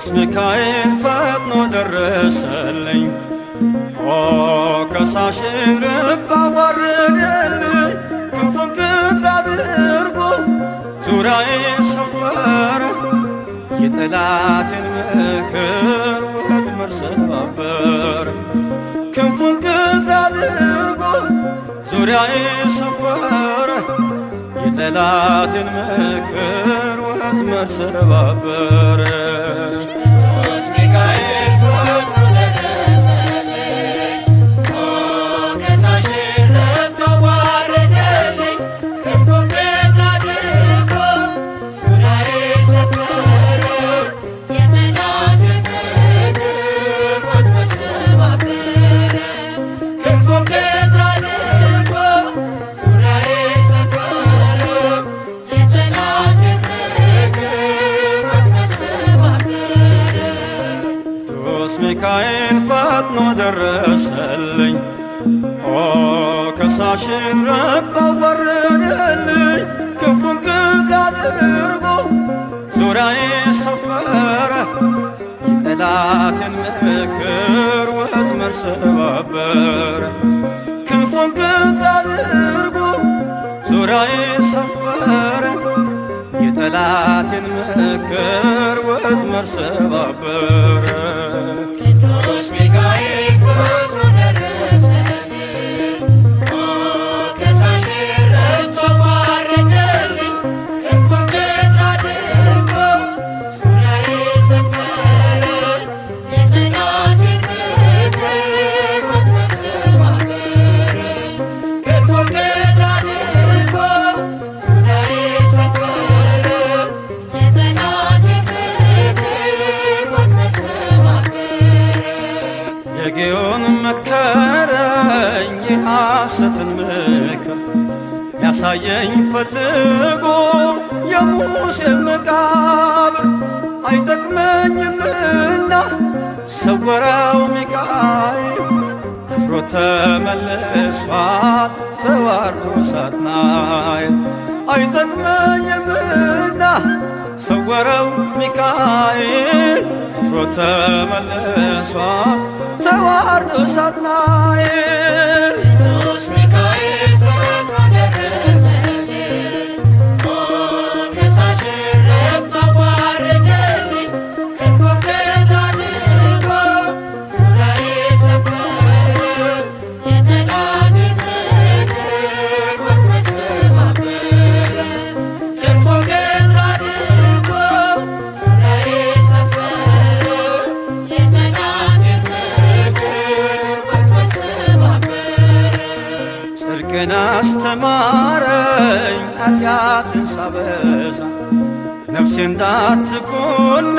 ቅዱስ ሚካኤል ፈጥኖ ደረሰልኝ። ኦ ከሳሽን ርግብ አዋረደልኝ። ክንፉን ቅጥር አድርጎ ዙሪያዬን ሰፈረ። የጠላቴን ምክር ወጥመድ ሰባበረ። ክንፉን ቅጥር አድርጎ ዙሪያዬን ሰፈረ። የጠላቴን ምክር ወጥመድ ሰባበረ። ቅዱስ ሚካኤል ፈጥኖ ደረሰልኝ። ኦ ከሳሽን ርግብ አዋረደልኝ። ክንፉን ቅጥር አድርጎ ዙሪያዬን ሰፈረ። የጠላቴን ምክር ወጥመድ ሰባበረ። ክንፉን ቅጥር አድርጎ ዙሪያዬን ሰፈረ። የጠላቴን ምክር ወጥመድ ሰባበረ። ቅዱስ ሚካኤል ፈጥኖ ደረሰልኝ። ኦ ከሳሽን ርግብ አዋረደልኝ። ክንፉን ቅጥር አድርጎ ዙሪያዬን ሰፈረ። የጠላቴን ምክር ወጥመድ ሰባበረ። ክንፉን ቅጥር አድርጎ ዙሪያዬን ሰፈረ። የጠላቴን ምክር ወጥመድ ሰባበረ። ቅዱስ ሚካኤል ፈጥኖ ደረሰልኝ። ኦ ከሳሽን ርግብ አዋረደልኝ። ክንፉን ቅጥር አድርጎ ዙሪያዬን ሰፈረ። የጠላቴን ምክር ወጥመድ ሰባበረ። ክንፉን ቅጥር አድርጎ ዙሪያዬን ሰፈረ። የጠላቴን ምክር ወጥመድ ሰባበረ። የጌዮን መከረኝ የሐሰትን ምክር ያሳየኝ ፈልጎ የሙሴን መቃብር አይጠቅመኝምና ሰወረው ሚካኤል። አፍሮ ተመልሷል ተዋርዶ ሳጥናኤል። አይጠቅመኝምና ሰወረው ሚካኤል። አፍሮ ተመልሷል ተዋርዶ ሳጥናኤል። ቅዱስ ሚካኤል ፈጥኖ ደረሰልኝ። ኦ ከሳሽን ርግብ አዋረደልኝ። ክንፉን ቅጥር አድርጎ ዙሪያዬን ሰፈረ። የጠላቴን ምክር ወጥመድ ሰባበረ። ክንፉን ቅጥር አድርጎ ዙሪያዬን ሰፈረ። የጠላቴን ምክር ወጥመድ ሰባበረ። ጽድቅን አስተማረኝ ኃጢአትን ሳበዛ ነፍሴ እንዳትኮነን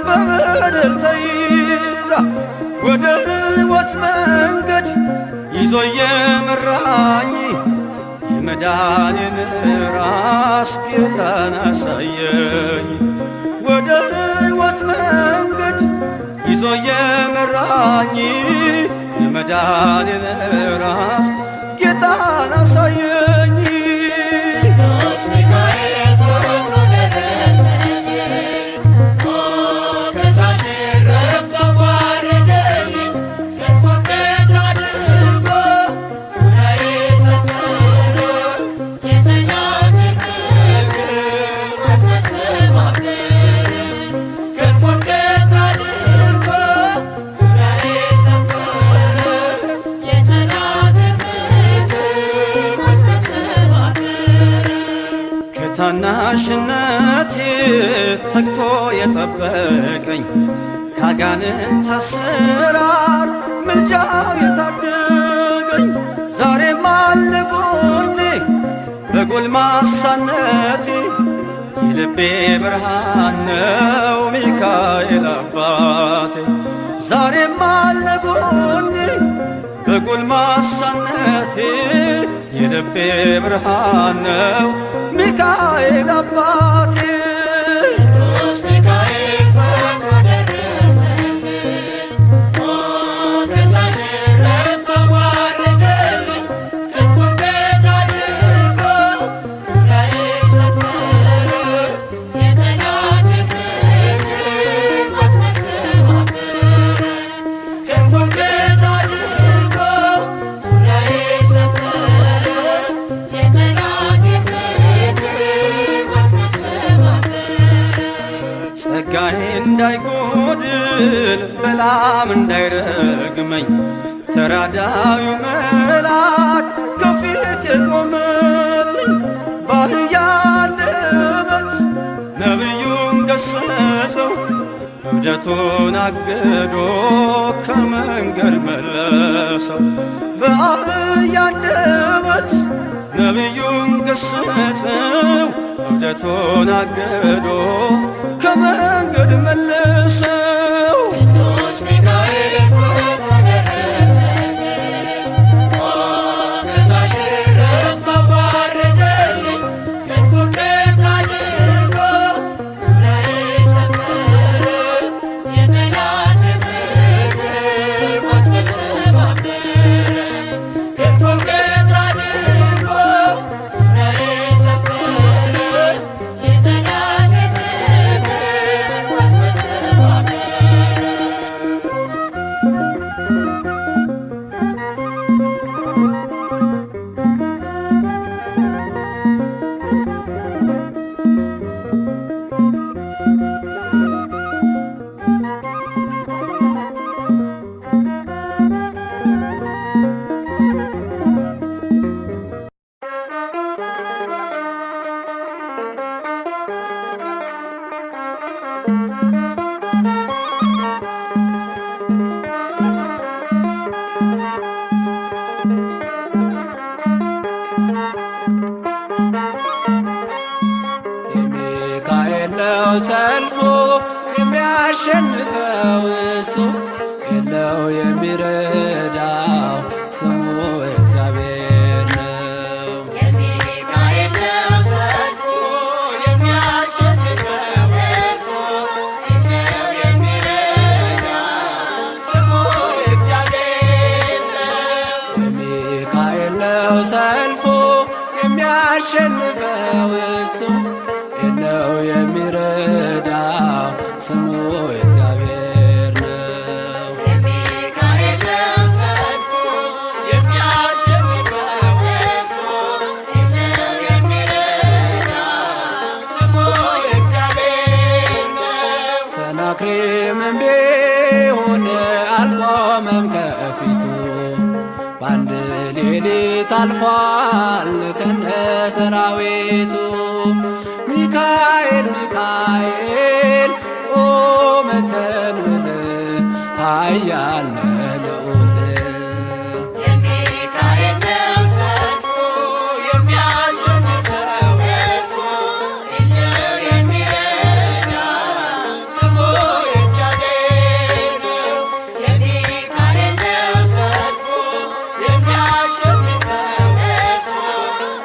በበደል ተይዛ። ወደ ሕይወት መንገድ ይዞ የመራኝ የመዳኔን ራስ ጌታን አሳየኝ። ወደ ሕይወት መንገድ ይዞ የመራኝ የመዳኔን ራስ ጌታን አሳየኝ። ቅዱስ ሚካኤል ፈጥኖ ደረሰልኝ። ኦ ከሳሽን ርግብ አዋረደልኝ። ክንፉን ቅጥር አድርጎ ዙሪያዬን ሰፈረ። የጠላቴን ምክር ወጥመድ ሰባበረ። ክንፉን ቅጥር አድርጎ ዙሪያዬን ሰፈረ። የጠላቴን ምክር ወጥመድ ሰባበረ። ከታናሽነቴ ተግቶ የጠበቀኝ ካጋንንት አሰራር ምልጃው የታደገኝ ዛሬም አለ ጎኔ በጎልማሳነቴ። የልቤ ብርሃን ነው ሚካኤል አባቴ። ዛሬም አለ ጎኔ በጎልማሳነቴ። የልቤ ብርሃን ነው ሚካኤል አባቴ። ቅዱስ ሚካኤል ፈጥኖ ደረሰልኝ። ኦ ከሳሽን ርግብ አዋረደልኝ። ክንፉን ቅጥር አድርጎ ዙሪያዬን ሰፈረ። የጠላቴን ምክር ጸጋዬ እንዳይጎድል በላም እንዳይረግመኝ ተራዳዩ መልአክ ከፊቴ ቆመልኝ። በአህያ አንደበት ነቢዩን ገሰጸው እብደቱን አግዶ ከመንገድ መለሰው። በአህያ አንደበት ነቢዩን ገሰጸው እብደቱን አግዶ ከመንገድ መለሰው። ቅዱስ ሚካኤል ፈጥኖ ደረሰልኝ፣ ከሳሽ ረድቶ አዋረደልኝ። ክንፉን ቀጥ አድርጎ ዙሪያዬን ሰፈረ፣ የጠላቴን ምክር ወጥመድ ሰባበረ። ክንፉን ቀጥ አድርጎ ዙሪያዬን ሰፈረ፣ የጠላቴን ምክር ወጥመድ ሰባበረ። የሚካኤል ነው ሰልፉ የሚያሸንፈው እሱ የለው የሚረዳው ስሙ እግዚአብሔር ነው። የሚካኤል ነው ሰልፉ የሚያሸንፈው እሱ የለው የሚረዳው ስሙ እግዚአብሔር ነው። የሚካኤል ነው ሰልፉ የሚያሸንፈው እሱ የለው የሚረዳው ስሙ እግዚአብሔር ነው። የሚካኤል ነው ሰልፉ የሚያሸንፈው እሱ የለው የሚረዳው ስሙ እግዚአብሔር ነው። ሰናክሬምም ቢሆን አልቆመም ከፊቱ በአንድ ሌሊት አልፏል ከነ ሰራዊቱ። ሚካኤል ሚካኤል ቆመ ተንብል ኃያል ነህ ልዑል። የሚካኤል ነው ሰልፉ የሚያሸንፈው እሱ የለው የሚረዳው ስሙ እግዚአብሔር ነው። የሚካኤል ነው ሰልፉ የሚያሸንፈው እሱ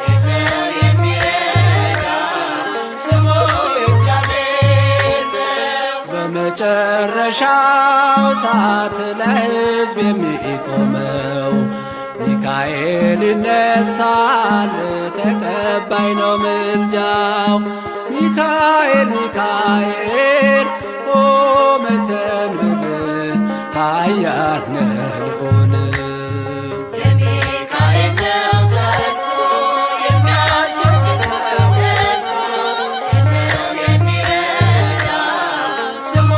የለው የሚረዳው ስሙ እግዚአብሔር ነው። በመጨረሻው ሰዓት ለሕዝብ የሚቆመው ሚካኤል ይነሳል፣ ተቀባይ ነው ምልጃው። ሚካኤል ሚካኤል ቆመ ተንብል ኃያል ነህ ልዑል። የሚካኤል ነው ሰልፉ የሚያሸንፈው እሱ የለው የሚረዳው ስሙ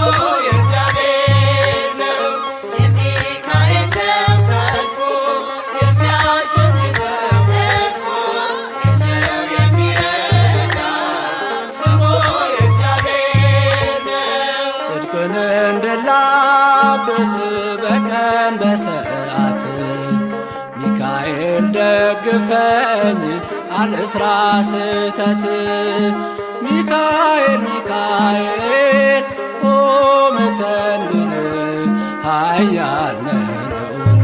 እግዚአብሔር ነው። የሚካኤል ነው ሰልፉ የሚያሸንፈው እሱ የለው የሚረዳው ስሙ እግዚአብሔር ነው። ጽድቅን እንድላብስ በቀን በሰዓት ሚካኤል ደግፈኝ አልስራ ስህተት። ሚካኤል ሚካኤል ቆመ ተንብል ኃያል ነህ ልዑል።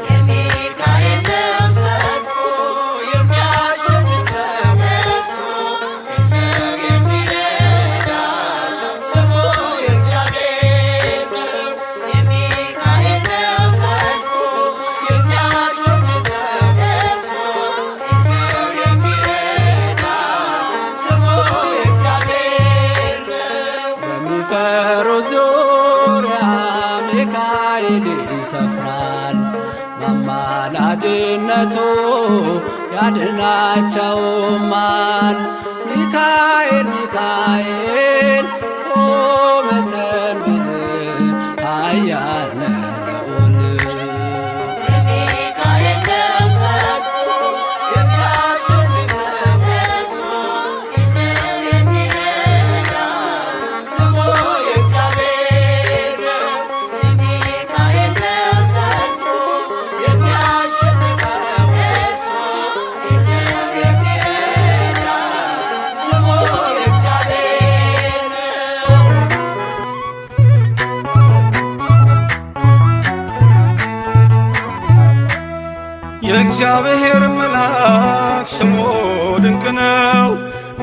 የሚካኤል ነው ሰልፉ የሚያሸንፈው እሱ የለው የሚረዳው ስሙ እግዚአብሔር ነው። የሚካኤል ነው ሰልፉ የሚያሸንፈው እሱ የለው የሚረዳው ስሙ እግዚአብሔር ነው። በሚፈሩ ዙሪያ ሚካኤል ይሰፍራል፣ በአማላጅነቱ ያድናቸውማል። ሚካኤል ሚካኤል ኃያል ነህ ልዑል የሚካኤል ነው ሰልፉ የሚያሸንፈው እርሱ ነው የሚረዳ ስሙ የእግዚአብሔር ነው። የሚካኤል ነው ሰልፉ የሚያሸንፈው እርሱ ነው የሚረዳ ስሙ የእግዚአብሔር ነው። የእግዚአብሔር መልአክ ስሙ ድንቅ ነው።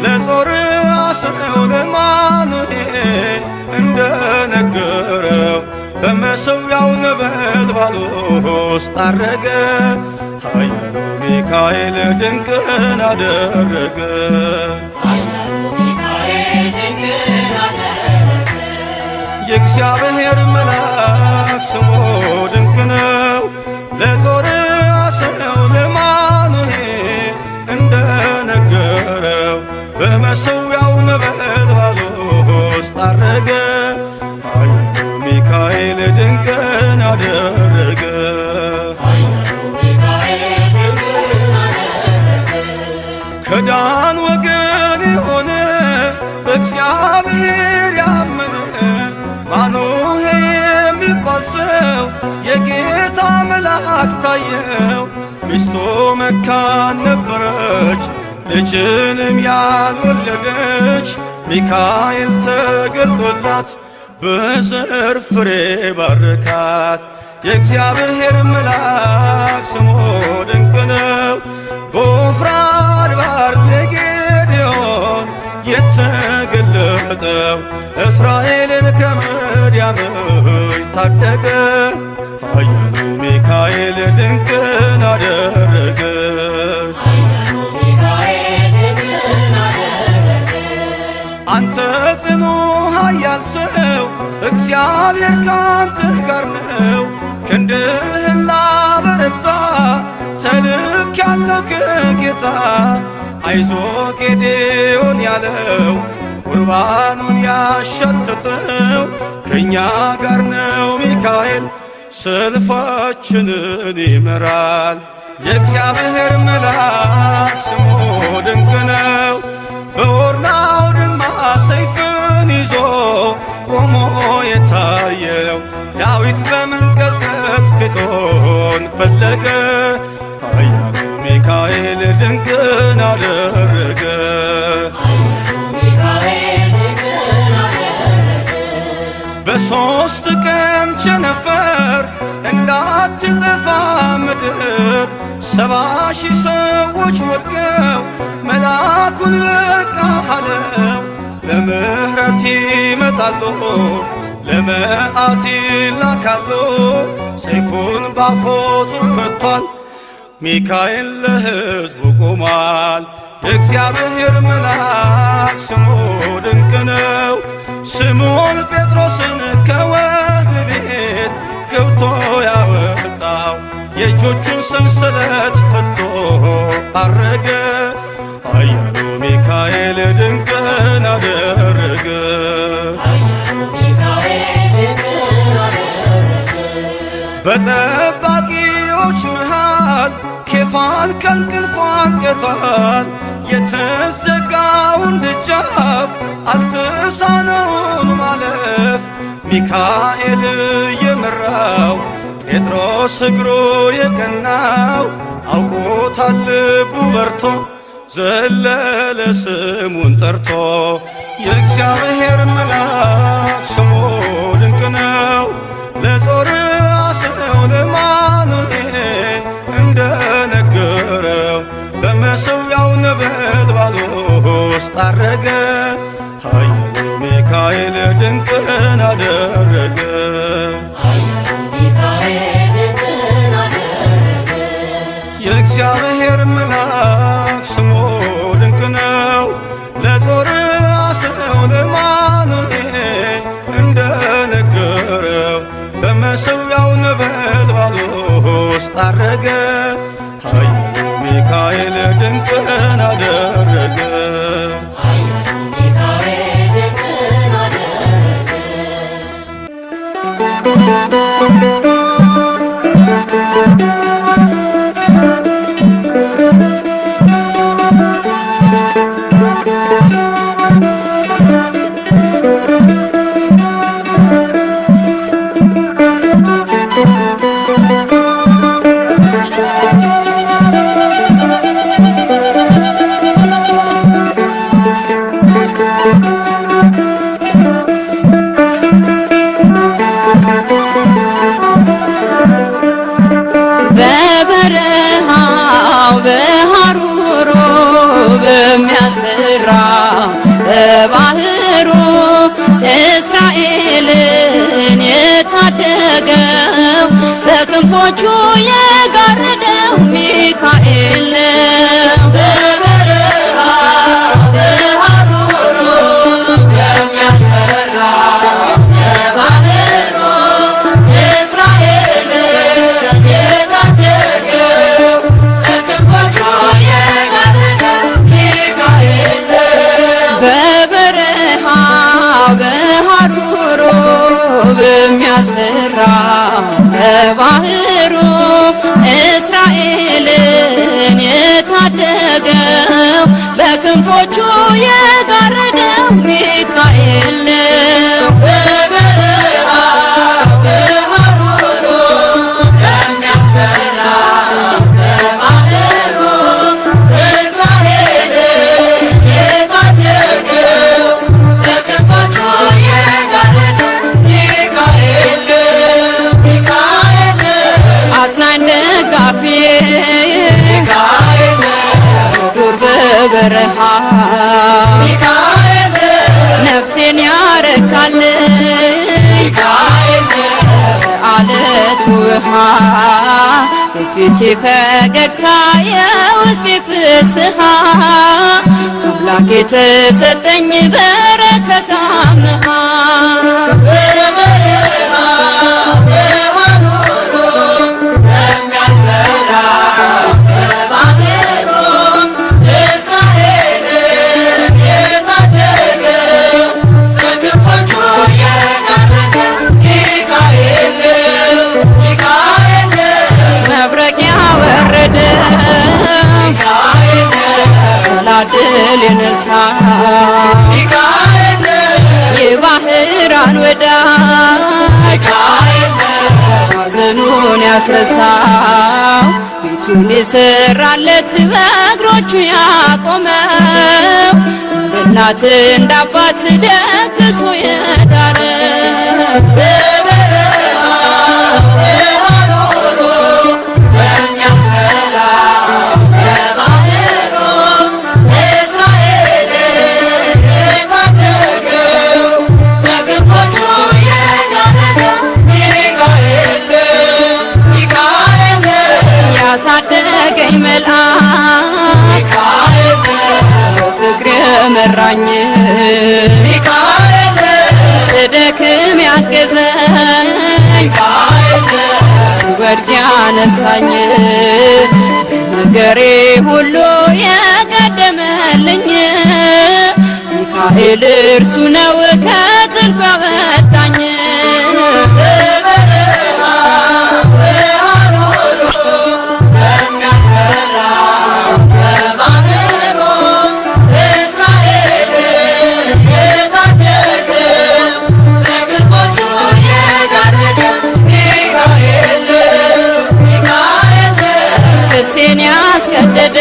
ለጾርዓ ሰው ለማኑሄል እንደነገረው በመሠዊያው ነበልባል ውስጥ አረገ። ኃያሉ ሚካኤል ድንቅን አደረገ። የእግዚአብሔር መልአክ ስሙ ድንቅ ነው። ለጾርዓ ሰው ለማኑሄል እንደነገረው በመሠዊያው ነበልባል ውስጥ አረገ። ኃያሉ ሚካኤል ድንቅን አደረገ። ከዳን ወገን የሆነ በእግዚአብሔር ያመነ ማኑሄ የሚባል ሰው የጌታ መልአክ ታየው። ሚስቱ መካን ነበረች፣ ልጅንም ያልወለደች። ሚካኤል ተገልጦላት በዘር ፍሬ ባረካት። የእግዚአብሔር መልአክ ስሙ ድንቅ ነው። በዖፍራ አድባር ለጌዴዎን የተገለጠው እስራኤልን ከምድያም ታደገ። ኃያሉ ሚካኤል ድንቅን አደረገ። አንተ ጽኑ ኃያል ሰው እግዚአብሔር ካንተ ጋር ነው። ክንድህን ላበረታ ተልኬአለሁ ከጌታ። አይዞ ጌዴዎን ያለው ቁርባኑን ያሸተተው ከእኛ ጋር ነው ሚካኤል ሰልፋችንን ይመራል። የእግዚአብሔር መልአክ ስሙ ድንቅ ነው። በኦርናው ድማ ሰይፍን ይዞ ቆሞ የታየው ዳዊት በመንቀጥቀጥ ፊቱን ፈለገ። ኃያሉ ሚካኤል ድንቅን አደረገ። በሦስት ቀን ቸነፈር እንዳትጠፋ ምድር 70,000 ሰዎች ወድቀው መልአኩን በቃ አለው። ለምሕረት ይመጣሉ ለመዓት ይላካሉ። ሰይፉን ባፎቱ ከቷል ሚካኤል ለሕዝቡ ቆሟል። የእግዚአብሔር መልአክ ስሙ ድንቅ ነው። ስምዖን ጴጥሮስን ከወህኒ ቤት ገብቶ ያወጣው የእጆቹን ሰንሰለት ፈቶ አረገ። ኃያሉ ሚካኤል ድንቅን አደረገ። በጠባቂዎች መሃል ኬፋን ከእንቅልፉ አንቅቷል። የተዘጋውን ደጃፍ አልተሳነውን ማለፍ ሚካኤል የመራው ጴጥሮስ እግሩ የቀናው አውቆታል ልቡ በርቶ ዘለለ ስሙን ጠርቶ። የእግዚአብሔር መልአክ ስሙ ድንቅ ነው። ለጾርዓ ሰው ለማኑሄል እንደነገረው በመሠዊያው ነበልባል ውስጥ አረገ። ኃያሉ ሚካኤል ድንቅን አደረገ። የእግዚአብሔር መልአክ ስሙ ድንቅ ነው። ለጾርዓ ሰው ለማኑሄል እንደነገረው በመሠዊያው ነበልባል ውስጥ አረገ። ኃያሉ ሚካኤል ድንቅን አደረገ። Thank you. በሚያስፈራ በባህሩ እስራኤልን የታደገው በክንፎቹ የጋረደው ሚካኤል ነው። በበረሃ በሐሩሩ በሚያስፈራ በባህሩ እስራኤልን የታደገው በክንፎቹ የጋረደው ሚካኤል ነው። በበረሃ በሐሩሩ በሚያስፈራ በባህሩ እስራኤልን የታደገው በክንፎቹ የጋረደው ሚካኤል ነው። በበረሃ በሐሩሩ በሚያስፈራ በባህሩ እስራኤልን የታደገው በክንፎቹ የጋረደው ሚካኤል ነው። ሚካኤል ነው። አጽናኝ ደጋፊ ሚካኤል ነው። ዱር በበረሃ ሚካኤል ነው። ነፍሴን ያረካል ሚካኤል ነው። አለቱ ውሃ የፊቴ ፈገግታ የውስጤ ፍስሃ አምላክ የተሰጠኝ በረከት አምሃ በበረሃ በሐሩሩ በሚያስፈራ በባህሩ እስራኤልን የታደገው በክንፎቹ የጋረደው ሚካኤል ነው። ሚካኤል ነው። መብረቅ ያወረደ ሚካኤል ነው። ጠላት ድል የነሳ ሚካኤል ነው። የባህራን ወዳጅ ሚካኤል ነው። ሐዘኑን ያስረሳው ቤቱን የሰራለት በእግሮቹ ያቆመው እንደ እናት እንደ አባት ደግሶ የዳነው በበረሃ በሐሩሩ በሚያስፈራ በባህሩ እስራኤልን የታደገው በክንፎቹ የጋረደው ሚካኤል ነው። ሚካኤል ነው። ያሳደገኝ መልአክ ሚካኤል ነው። ፍቅር መራኝ ሚካኤል ነው። ስደክም ያገዘኝ ሚካኤል ነው። ስወድቅ ያነሳኝ ነገሬ ሁሉ የቀደመልኝ ሚካኤል እርሱ ነው ከጥልቁ ያወጣኝ። በበረሃ በሐሩሩ በሚያስፈራ በባህሩ እስራኤልን የታደገው በክንፎቹ የጋረደው ሚካኤል ነው። ሚካኤል ነው። ክሴን ያስገደደ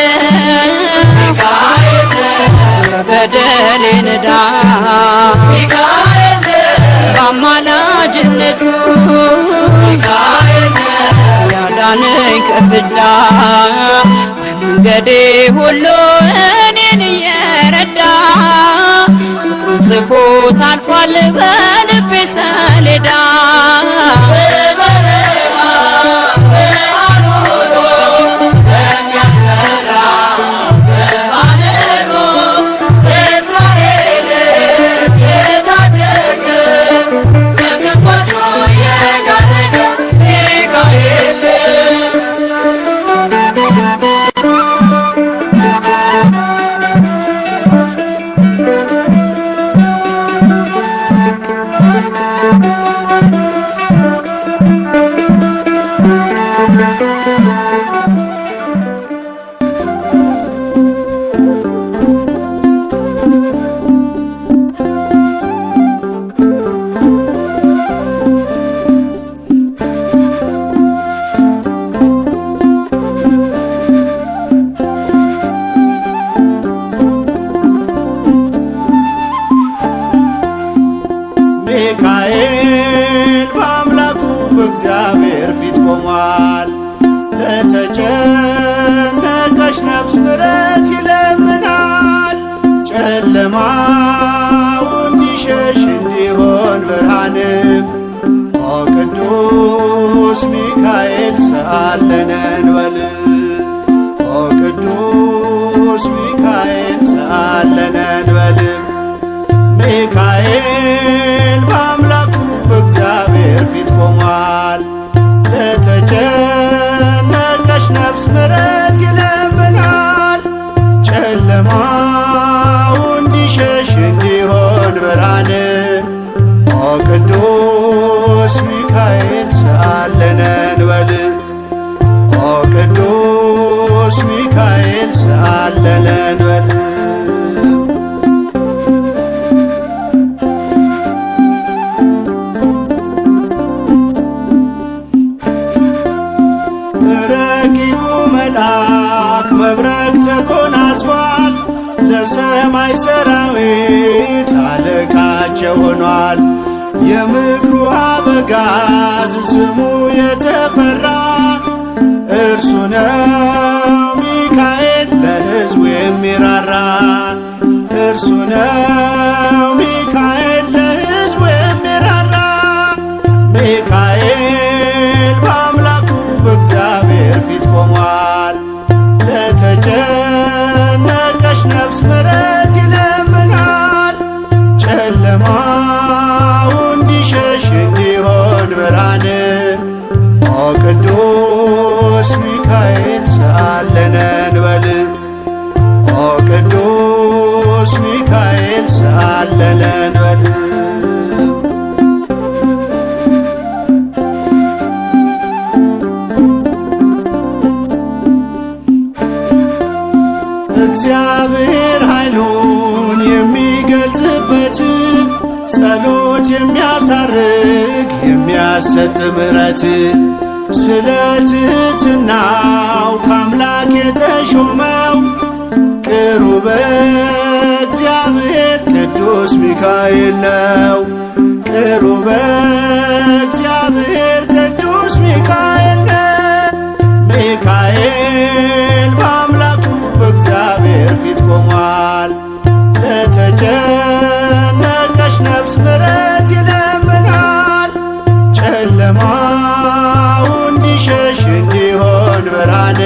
ሚካኤል ነው። በደሌን ዕዳ ሚካኤል ነው። በአማላጅነቱ ሚካኤል ነው። ያዳነኝ ከፍዳ በመንገዴ ሁሉ እኔን እየረዳ ፍቅሩን ጽፎት አልፏል በልቤ ሰሌዳ። በበረሃ በሐሩሩ በሚያስፈራ በባህሩ እስራኤልን የታደገው በክንፎቹ የጋረደው ሚካኤል ነው። ሚካኤል በአምላኩ በእግዚአብሔር ፊት ቆሟል። ለተጨነቀች ነፍስ ምሕረት ይለምናል። ጨለማው እንዲሸሽ እንዲሆን ብርሃንም ኦ ቅዱስ ሚካኤል ሰአለነ እንበል ኦ ቅዱስ ሚካኤል ሰአለነ እንበል ሚካኤል በአምላኩ በእግዚአብሔር ፊት ቆሟል። ለተጨነቀች ነፍስ ምሕረት ይለምናል። ጨለማው እንዲሸሽ እንዲሆን ብርሃን ኦ ቅዱስ ሚካኤል ሰአለነ እንበል ኦ ቅዱስ ሚካኤል ሰአለነ እንበል ረቂቁ መልአክ መብረቅ ተጎናጽፏል። ለሰማይ ሰራዊት አለቃቸው ሆኗል። የምክሩ አበጋዝ ስሙ የተፈራ እርሱ ነው ሚካኤል ለሕዝቡ የሚራራ እርሱ ነው ሚካኤል ለሕዝቡ የሚራራ ሚካኤል በአምላኩ በእግዚአብሔር ፊት ቆሟል። ለተጨነቀች ነፍስ ምሕረት ይለምናል። ጨለማው እንዲሸሽ እንዲሆን ብርሃን ኦ ቅዱስ ሚካኤል ሰአለነ እንበል ኦ ቅዱስ ሚካኤል ሰአለነ እንበል እግዚአብሔር ኃይሉን የሚገልጽበት ጸሎት የሚያሳርግ የሚያሰጥ ምሕረት ስለ ትሕትናው ከአምላክ የተሾመው ቅሩበ እግዚአብሔር ቅዱስ ሚካኤል ነው። ቅሩበ እግዚአብሔር ቅዱስ ሚካኤል ነው። ሚካኤል በአምላኩ በእግዚአብሔር ፊት ቆሟል። ለተጨነቀች ነፍስ ምሕረት ይለምናል። ጨለማው እንዲሸሽ እንዲሆን ብርሃን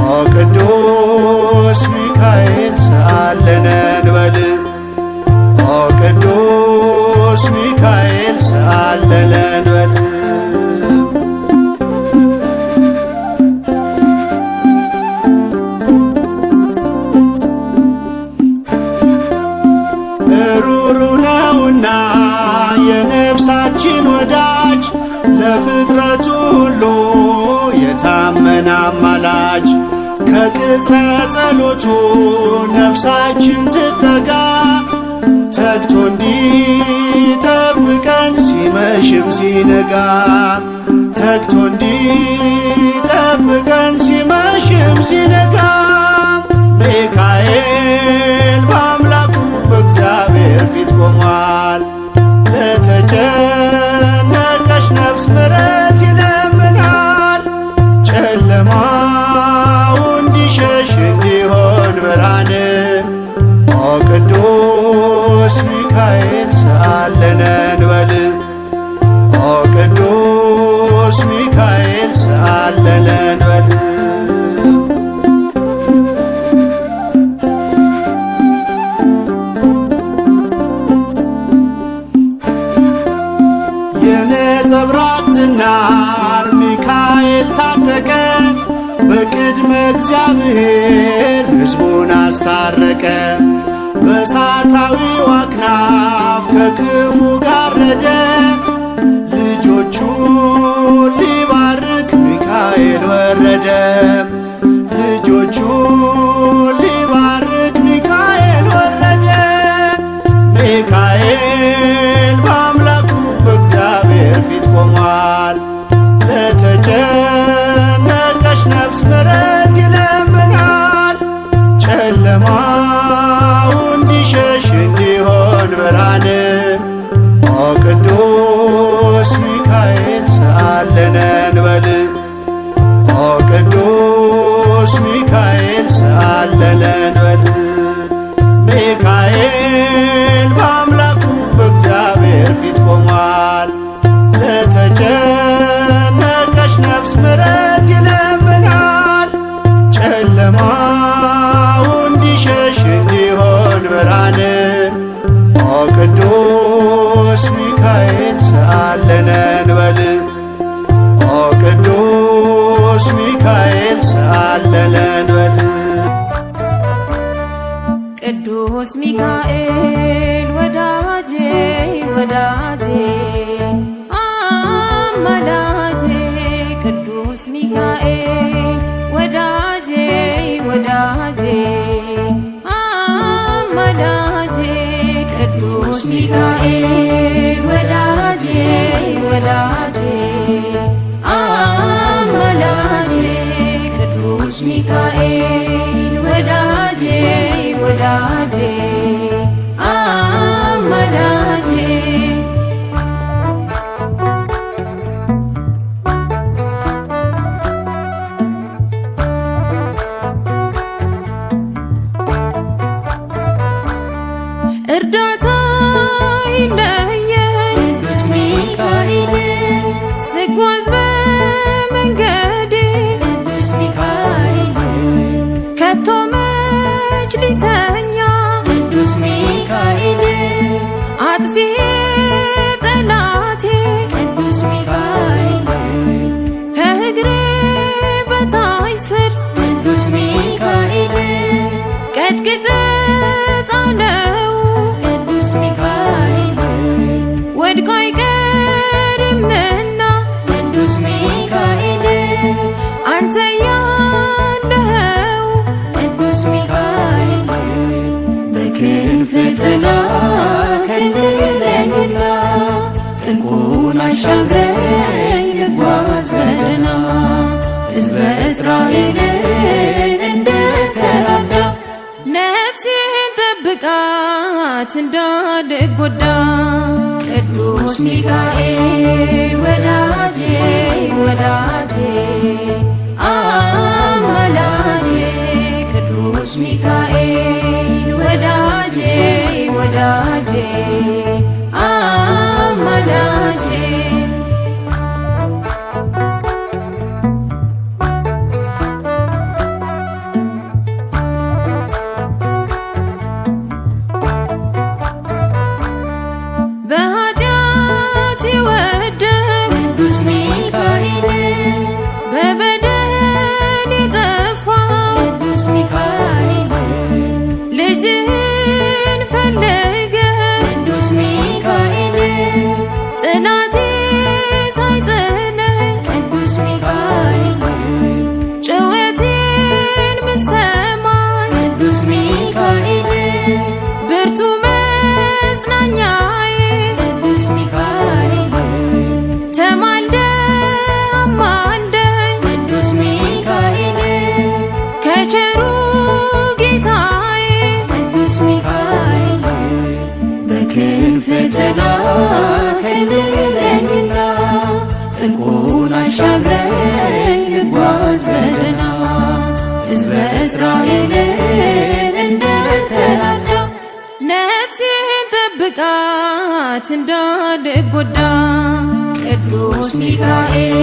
ኦ ቅዱስ ሚካኤል ሰአለነ እንበል ኦ ቅዱስ ሚካኤል ሰአለነ እንበል ሩሩ ነውና የነፍሳችን ወዳጅ ለፍጥረቱ ሁሉ የታመነ አማላጅ ከቅጽረ ጸሎቱ ነፍሳችን ትጠጋ ተግቶ እንዲጠብቀን ሲመሽም ሲነጋ ተግቶ እንዲጠብቀን ሲመሽም ሲነጋ ሚካኤል በአምላኩ በእግዚአብሔር ፊት ቆሟል። ለተጨነቀች ነፍስ ምሕረት ይለምናል። ጨለማው እንዲሸሽ እንዲሆን ብርሃን ኦ ቅዱስ ሚካኤል ሰአለነ እንበል ኦ ቅዱስ ሚካኤል ሰአለነ እንበል የነጸብራቅ ዝናር ሚካኤል ታጠቀ በቅድመ እግዚአብሔር ሕዝቡን አስታረቀ። በእሳታዊው አክናፍ ከክፉ ጋረደ ልጆቹን ሊባርክ ሚካኤል ወረደ ልጆቹን ሊባርክ ሚካኤል ወረደ ሚካኤል በአምላኩ በእግዚአብሔር ፊት ቆሟል። ለተጨነቀች ነፍስ ምሕረት ይለምናል። ጨለማው እንዲሸሽ እንዲሆን ብርሃን ኦ ቅዱስ ሚካኤል ሰአለነ እንበል ኦ ቅዱስ ሚካኤል ሰአለነ እንበል ቅዱስ ሚካኤል ወዳጄ ወዳጄ አማላጄ ቅዱስ ሚካኤል ወዳጄ ወዳጄ አማላጄ ቅዱስ ሚካኤል ወዳጄ ወዳጄ አማላጄ ቅዱስ ሚካኤል ወዳጄ ወዳጄ አማላጄ እርዳታ ይለየኝ ቅዱስ ሚካኤል ስጓዝ በመንገዴ ቅዱስ ሚካኤል ከቶ መች ሊተኛ ቅዱስ ሚካኤል አጥፊዬ ጠላቴ ቅዱስ ሚካኤል ከእግሬ በታች ስር ቅዱስ ሚካኤል ቀጥቅጥ ጣለው ቅዱስ ሚካኤል ወድቆ አይቀርምና ቅዱስ ሚካኤል አንተ ያለኸው ቅዱስ ሚካኤል በክንፍ ጥላ ከልለኝና ጥልቁን አሻግረኝ ልጓዝ በደህና ሕዝበ እስራኤልን እንደተራዳ ነፍሴን ጠብቃት እንዳልጎዳ ቅዱስ ሚካኤል ወዳጄ ወዳጄ አማላጄ ቅዱስ ሚካኤል ወዳጄ ወዳጄ አማላጄ በኃጢአት የወደቅሁ ቅዱስ ሚካኤል በበደል የጠፋሁ ቅዱስ ሚካኤል ልጅህን ፈልገህ ቅዱስ ሚካኤል ጠላቴ ሳይጥለኝ ቅዱስ ሚካኤል ጩኸቴን ብትሰማኝ ቅዱስ ሚካኤል ብርቱ መጽናኛዬ ቅዱስ ሚካኤል ተማልደህ አማልደኝ ቅዱስ ሚካኤል ከቸሩ ጌታዬ ቅዱስ ሚካኤል በክንፍ ጥላ ከልለኝና ጥልቁን አሻግረኝ ልጓዝ በደህና ሕዝበ እስራኤልን እንደተራዳ ነፍሴን ጠብቃት እንዳልጎዳ ቅዱስ ሚካኤል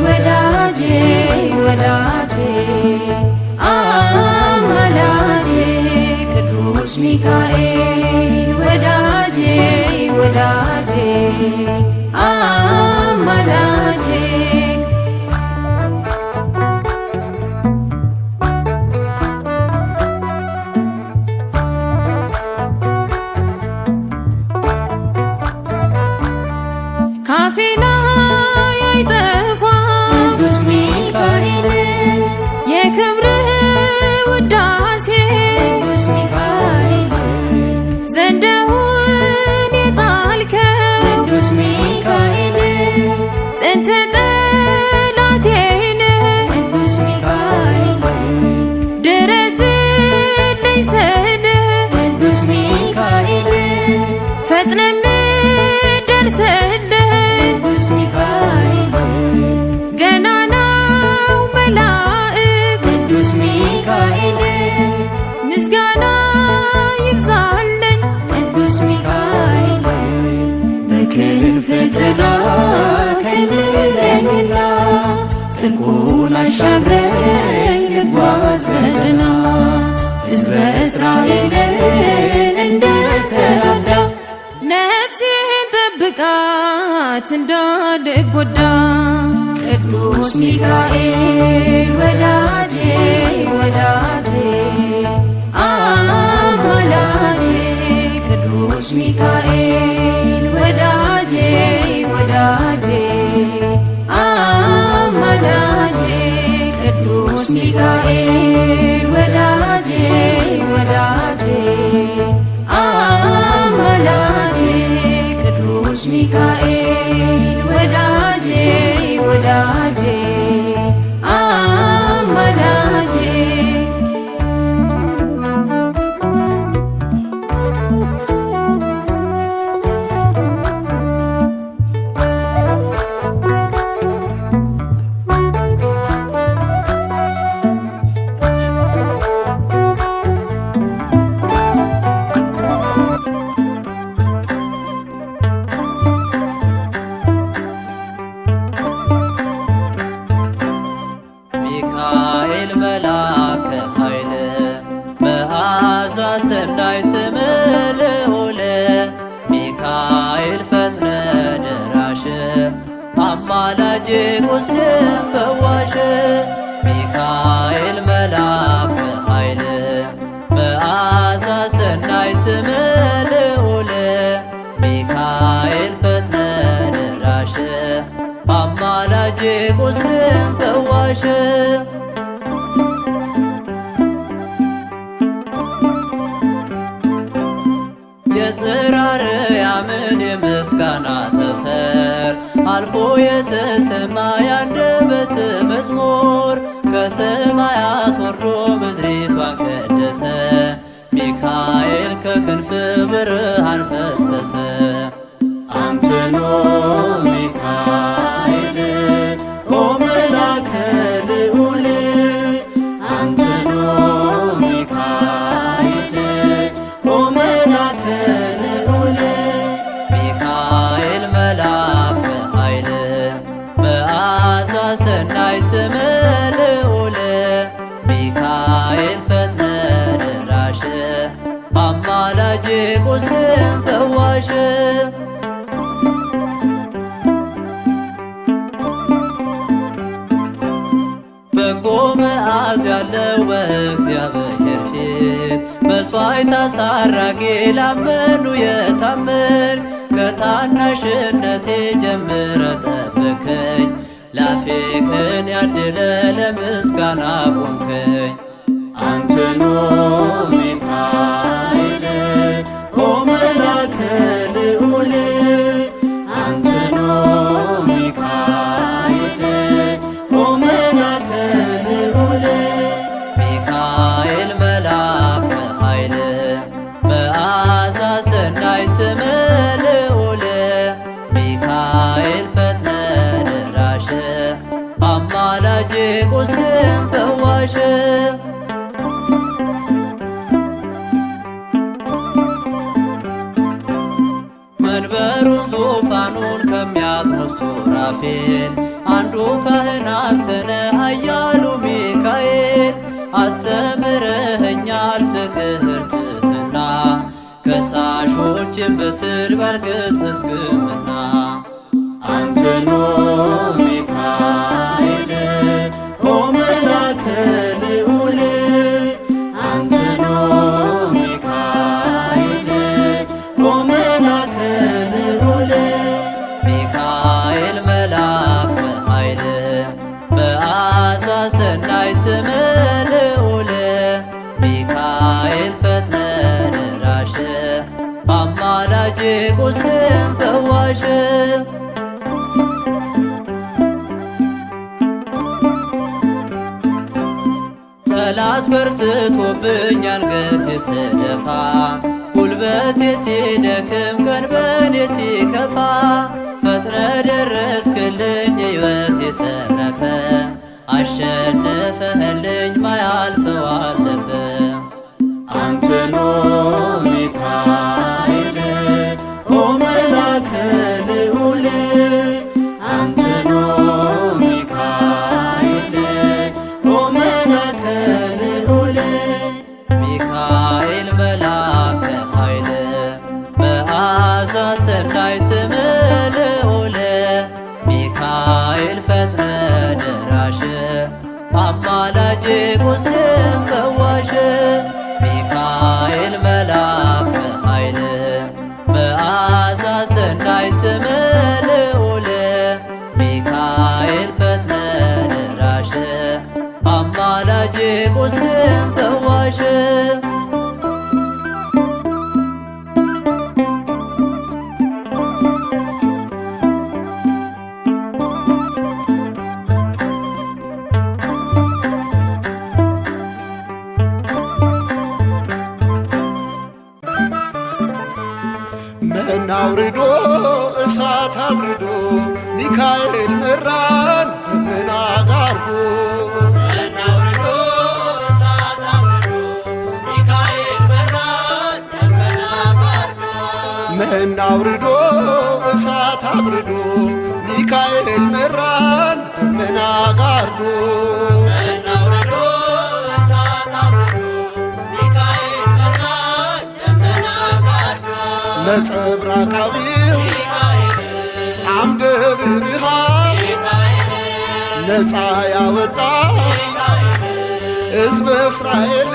ወዳጄ ወዳጄ አማላጄ ቅዱስ ሚካኤል ወዳጄ ወዳጄ አማላጄ ካፌ ላይ አይጠፋም ቅዱስ ሚካኤል የክብርህ ውዳሴ ቅዱስ ሚካኤል ዘንደውን የጣልከው ቅዱስ ሚካኤል ጥንተ ጠላቴን ቅዱስ ሚካኤል ድረስልኝ ስል ቅዱስ ሚካኤል ፈጥነህ የምትደርስልኝ ቅዱስ ሚካኤል ገናናው መላእክ ቅዱስ ሚካኤል ምስጋና ይብዛልኝ ቅዱስ ሚካኤል በክንፍ ጥላ ከልለኝና ጥልቁን አሻግረኝ ልጓዝ በደህና ሕዝበ እስራኤልን እንደተራዳ ነፍሴን ጠብቃት በጠላት እንዳልጎዳ ቅዱስ ሚካኤል ወዳጄ ወዳጄ አማላጄ ቅዱስ ሚካኤል ወዳጄ ወዳጄ አማላጄ ቅዱስ ሚካኤል ወዳጄ ወዳጄ አማላጄ ቅዱስ ሚካኤል ወዳጄ ወዳጄ አማላጄ ሚካኤል መልአከ ኃይል መዓዛ ሰናይ ስም ልዑል ሚካኤል ፈጥነ ደራሽ አማላጄ ቁስልን ፈዋሽ ሚካኤል መልአከ ኃይል መዓዛ ሰናይ ስም ልዑል ሚካኤል ፈጥነ ደራሽ አማላጄ ቁስልን ፈዋሽ የጽራርያምን የምስጋና ጠፈር አልፎ የተሰማ ያንደበት መዝሙር ከሰማያት ወርዶ ምድሪቷን ቀደሰ ሚካኤል ከክንፍ ብርሃን ፈሰሰ አንተኖ ሚካኤል ኦ መልአከ ልዑል አንተኖ ሚካኤል ኦ መልአከ ልዑል ሚካኤል መልአከ ኃይል መዓዛ ሰናይ ስም ልዑል ሚካኤል ፈጥነ ደራሽ አማላጄ ቁስልን ፈዋሽ በጎ መዓዛ ያለው በእግዚአብሔር ፊት መሥዋዕት አሳራጊ ላመኑ የታመን ከታናሽነቴ ጀምረ ጠብከኝ ላፌ ቅን ያድለ ለምስጋና ቆምከኝ አንተኖ ሚካኤል ኦ መልአከ ልዑል አንተኖ ሚካኤል ኦ መልአከ ልዑል ሚካኤል መልአከ ኃይል መዓዛ ሰናይ ስም ልዑል ሚካኤል ፈጥነ ደራሽ አማላጄ ቁስልን ፈዋሽ መንበሩን ዙፋኑን ከሚያጥኑት ሱራፌል አንዱ ካህን አንተነ ኃያሉ ሚካኤል አስተምረኸኛል ፍቅር ትሕትና ከሳሾችን በስድብ አልገሠጽክምና አንተኖ ሚካኤል ኦ መልአከ ልዑል አንተኖ ሚካኤል ኦ መልአከ ልዑል ሚካኤል መልአከ ኃይል መዓዛ ሰናይ ስም ልዑል ሚካኤል ፈጥነ ደራሽ አማላጄ ቁስልን ፈዋሽ ጠላት በርትቶብኝ አንገቴ ስደፋ ጉልበቴ ሲደክም ቀንበኔ ሲከፋ ፈጥነ ደረስክልኝ ሕይወቴ ተረፈ አሸንፈህልኝ ማያልፈው አለፈ አንተኖ ሚካኤል ኦ መልአከ ልዑል አንተኖ ሚካኤል ኦ መልአከ ልዑል ሚካኤል መልአከ ኃይል መዓዛ ሰናይ ስም ልዑል አማላጄ ቁስልን ፈዋሽ ሚካኤል መልአከ ኃይል መዓዛ ሰናይ ስም ልዑል ሚካኤል ፈጥነ ደራሽ አማላጄ ቁስልን ፈዋሽ መና አውርዶ እሳት አብርዶ ሚካኤል መራን ደመና ጋርዶ መና አውርዶ እሳት አብርዶ ሚካኤል መራን ደመና ጋርዶ ነጸብራቃዊው አምደ ብርሃን ነፃ ያወጣ ሕዝበ እስራኤል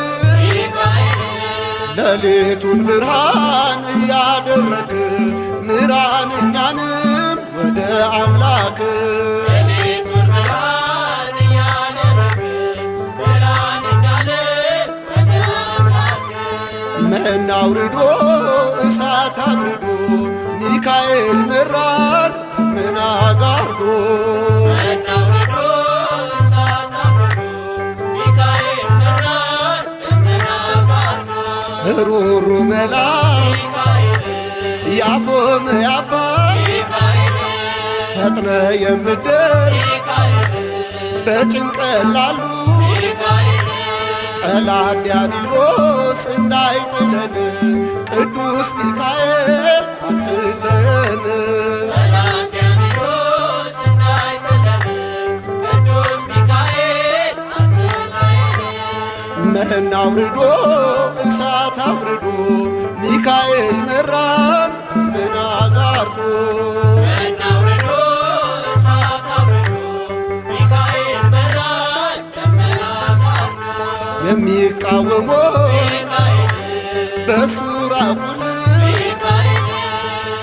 ሌሊቱን ብርሃን እያደረግ ምራን እኛንም ወደ አምላክ መና አውርዶ እሳት አብርዶ ሚካኤል መራን ደመና ጋርዶ ሩሩ መላክ ያፎመ ያባት ፈጥነ የምትደርስ በጭንቀት ላሉ ጠላት ዲያብሎስ እንዳይጥለን ቅዱስ ሚካኤል አትለን መና አውርዶ እሳት አብርዶ ሚካኤል መራን ደመና ጋርዶ የሚቃወሞ በሱራቡል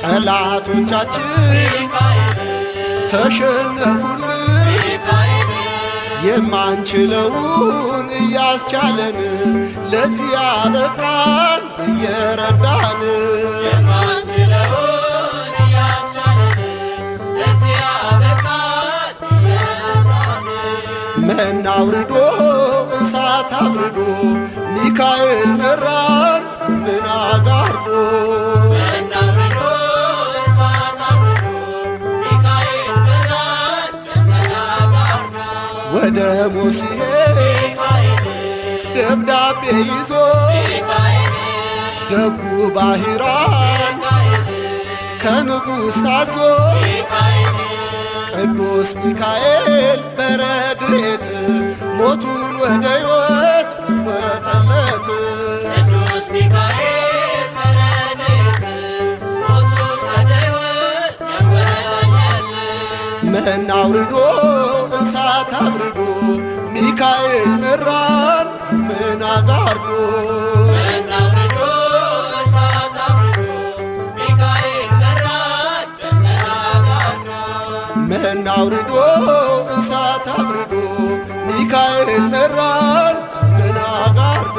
ጠላቶቻችን ተሸነፉል የማንችለውን እያስቻለን ለዚህ አበቃን እየረዳን መና አውርዶ እሳት አብርዶ ሚካኤል መራን ደመና ጋርዶ ወደ ሙሴ ደብዳቤ ይዞ ደጉ ባሕራን ከንጉሥ ታዞ ቅዱስ ሚካኤል በረድኤት ሞቱን ወደ ሕይወት ለወጠለት መና አውርዶ እሳት አብርዶ ሚካኤል መራን ደመና ጋርዶ መና አውርዶ እሳት አብርዶ ሚካኤል መራን ደመና ጋርዶ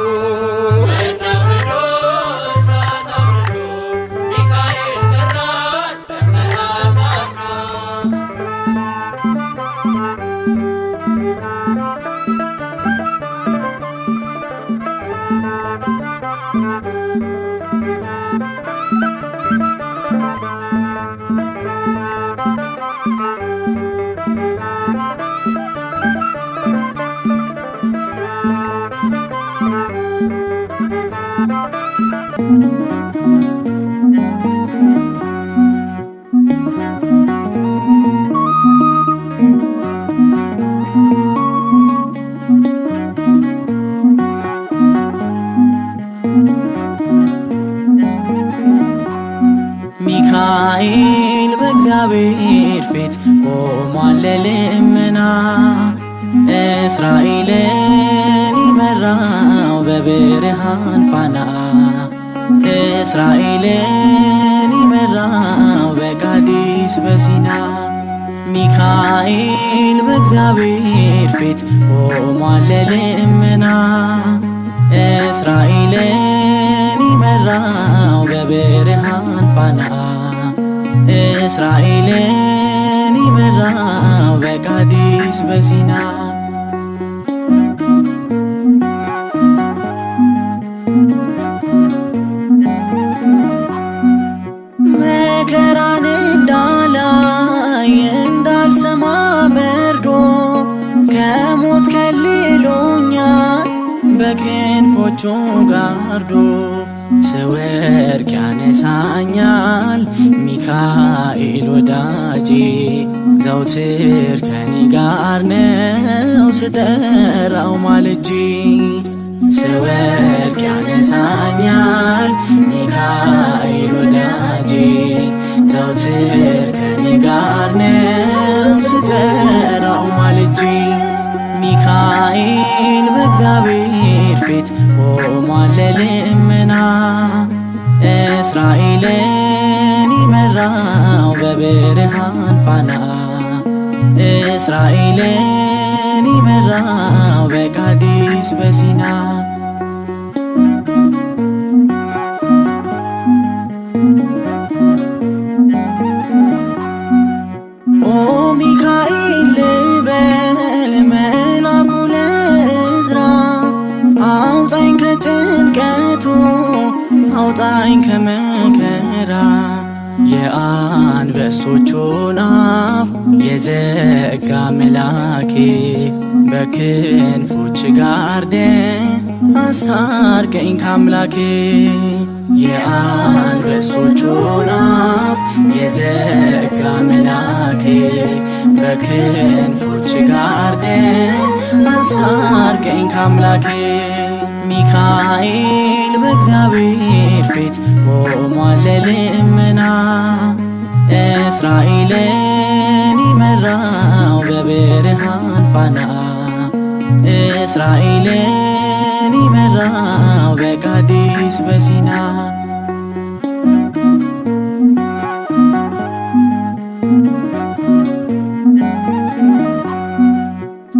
ሚካኤል በእግዚአብሔር ፊት ቆሟል ለልመና እስራኤልን በብርሃን ፋና እስራኤልን ይመራው በቃዴስ በሲና ሚካኤል በእግዚአብሔር ፊት ቆሟል ለልመና እስራኤልን ይመራው በብርሃን ፋና እስራኤልን ይመራው በቃዴስ በሲና መከራን እንዳላይ እንዳልሰማ መርዶ ከሞት ከልሎኛል በክንፎቹ ጋርዶ ስወድቅ ያነሳኛል ሚካኤል ወዳጄ ዘውትር ከኔ ጋር ነው ስጠራው ማልጄ ስወድቅ ያነሳኛል ሚካኤል ወዳጄ ዘውትር ከኔ ጋር ነው ስጠራው ማልጄ ሚካኤል በእግዚአብሔር ፊት ቆሟል ለልመና እስራኤልን ይመራው በብርሃን ፋና እስራኤልን ይመራው በቃዴስ በሲና ኦ ሚካኤል ልበል መላኩ ለዕዝራ አውጣኝ ከጭንቀቱ አውጣኝ ከመከራ የአንበሶቹን አፍ የዘጋ መላኬ በክንፎች ጋርደ አስታርቀኝ ካምላኬ የአንበሶቹን አፍ የዘጋ መላኬ በክንፎች ጋርደ አስታርቀኝ ካምላኬ ሚካኤል በእግዚአብሔር ፊት ቆሟል ለልመና እስራኤልን ይመራው በብርሃን ፋና እስራኤልን ይመራው በቃዴስ በሲና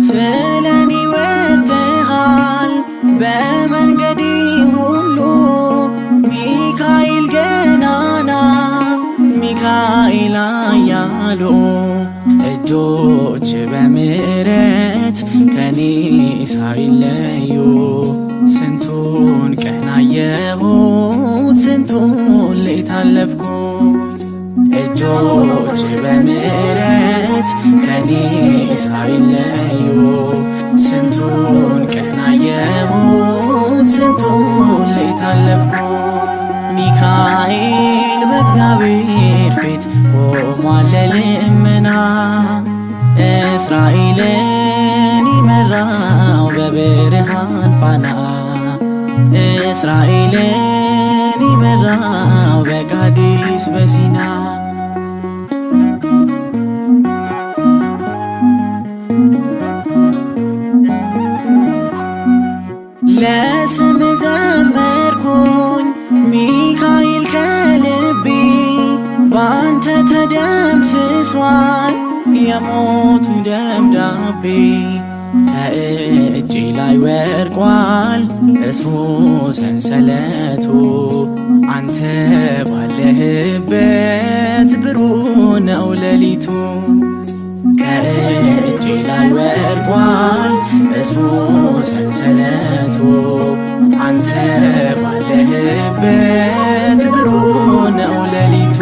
ስለኔ ወጥተሃል በመንገዴ ሁሉ ሚካኤል ገናና ሚካኤል አያሉ እጆች በምሕረት ከኔ ሳይለዩ ስንቱን ቀን አየሁት ስንቱን ሌት አለፍኩት እጆች በምሕረት ከኔ ሳይለዩ ስንቱን ቀን አየሁት ስንቱን ሌት አለፍኩት ሚካኤል በእግዚአብሔር ፊት ቆሟል ለልመና እስራኤልን ይመራው በብርሃን ፋና እስራኤልን ይመራው በቃዴስ በሲና ለስም ዘመርኩኝ ሚካኤል ከልቤ ባንተ ተደምስሷል የሞቱ ደብዳቤ ከእጄ ላይ ወርቋል እስሩ ሰንሰለቱ አንተ ባለህበት ብሩህ ነው ሌሊቱ ከእጄ ላይ ወርቋል እስሩ ሰንሰለቱ አንተ ባለህበት ብሩህ ነው ሌሊቱ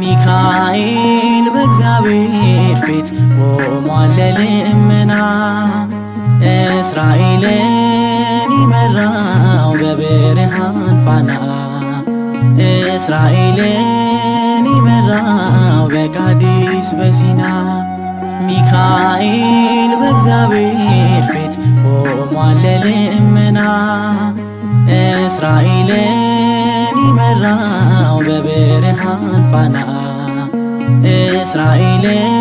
ሚካኤል በእግዚአብሔር ፊት ቆሟል ለልመና እስራኤልን ይመራው በብርሃን ፋና እስራኤልን ይመራው በቃዴስ በሲና ሚካኤል በእግዚአብሔር ፊት ቆሟል ለልመና እስራኤልን ይመራው በብርሃን ፋና እስራኤልን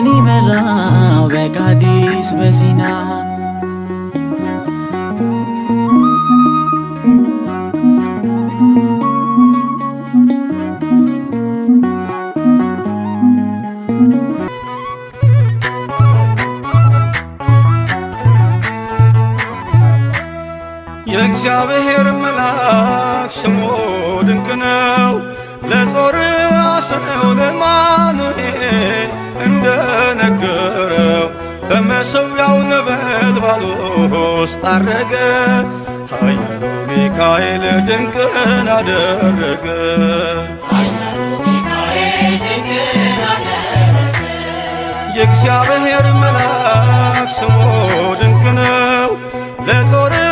ይመራው በቃዴስ በሲና የእግዚአብሔር መልአክ ስሙ ድንቅ ነው። ለጾርዓ ሰው ለአማኑኤል እንደነገረው በመሠዊያው ነበልባል ውስጥ አረገ። ኃያሉ ሚካኤል ድንቅን አደረገ። የእግዚአብሔር መልአክ ስሙ ድንቅ ነው። ለጾርዓ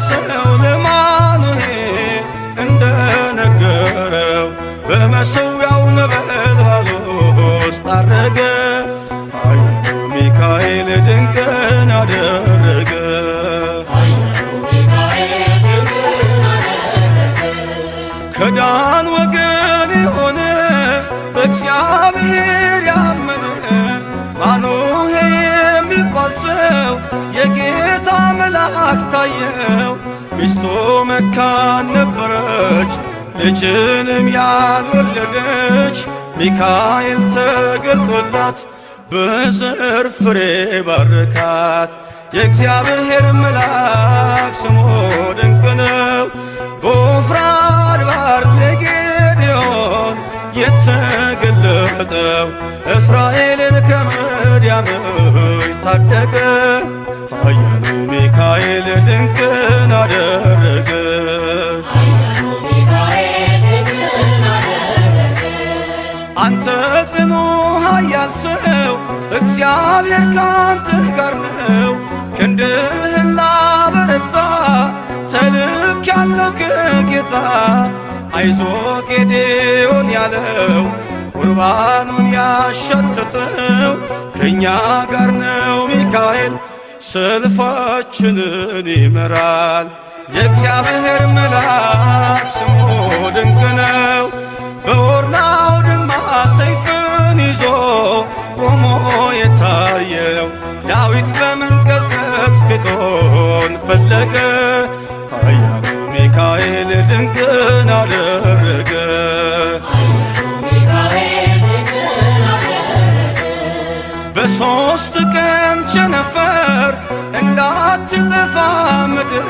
ሰው ለአማኑኤል እንደነገረው በመሠዊያው ነበልባል ውስጥ አረገ። ኃያሉ ሚካኤል ድንቅን አደረገ። ከዳን ወገን የሆነ በእግዚአብሔር ያመነ ማኑሄ የሚባል ሰው የጌታ መልአክ ታየው። ሚስቱ መካን ነበረች፣ ልጅንም ያልወለደች። ሚካኤል ተገልጦላት በዘር ፍሬ ባረካት። የእግዚአብሔር መልአክ ስሙ ድንቅ ነው። በዖፍራ አድባር ለጌዴዎን የተገለጠው እስራኤልን ከምድያም ታደገ። ኃያሉ ሚካኤል ድንቅን አደረገ። አንተ ጽኑ ኃያል ሰው እግዚአብሔር ካንተ ጋር ነው። ክንድህን ላበረታ ተልኬአለሁ ከጌታ። አይዞ ጌዴዎን ያለው ቁርባኑን ያሸተተው ከእኛ ጋር ነው ሚካኤል ሰልፋችንን ይመራል። የእግዚአብሔር መልአክ ስሙ ድንቅ ነው። በኦርናው ድማ ሰይፍን ይዞ ቆሞ የታየው ዳዊት በመንቀጥቀጥ ፊቱን ፈለገ። ኃያሉ ሚካኤል ድንቅን አደረገ። በሦስት ቀን ቸነፈር እንዳትጠፋ ምድር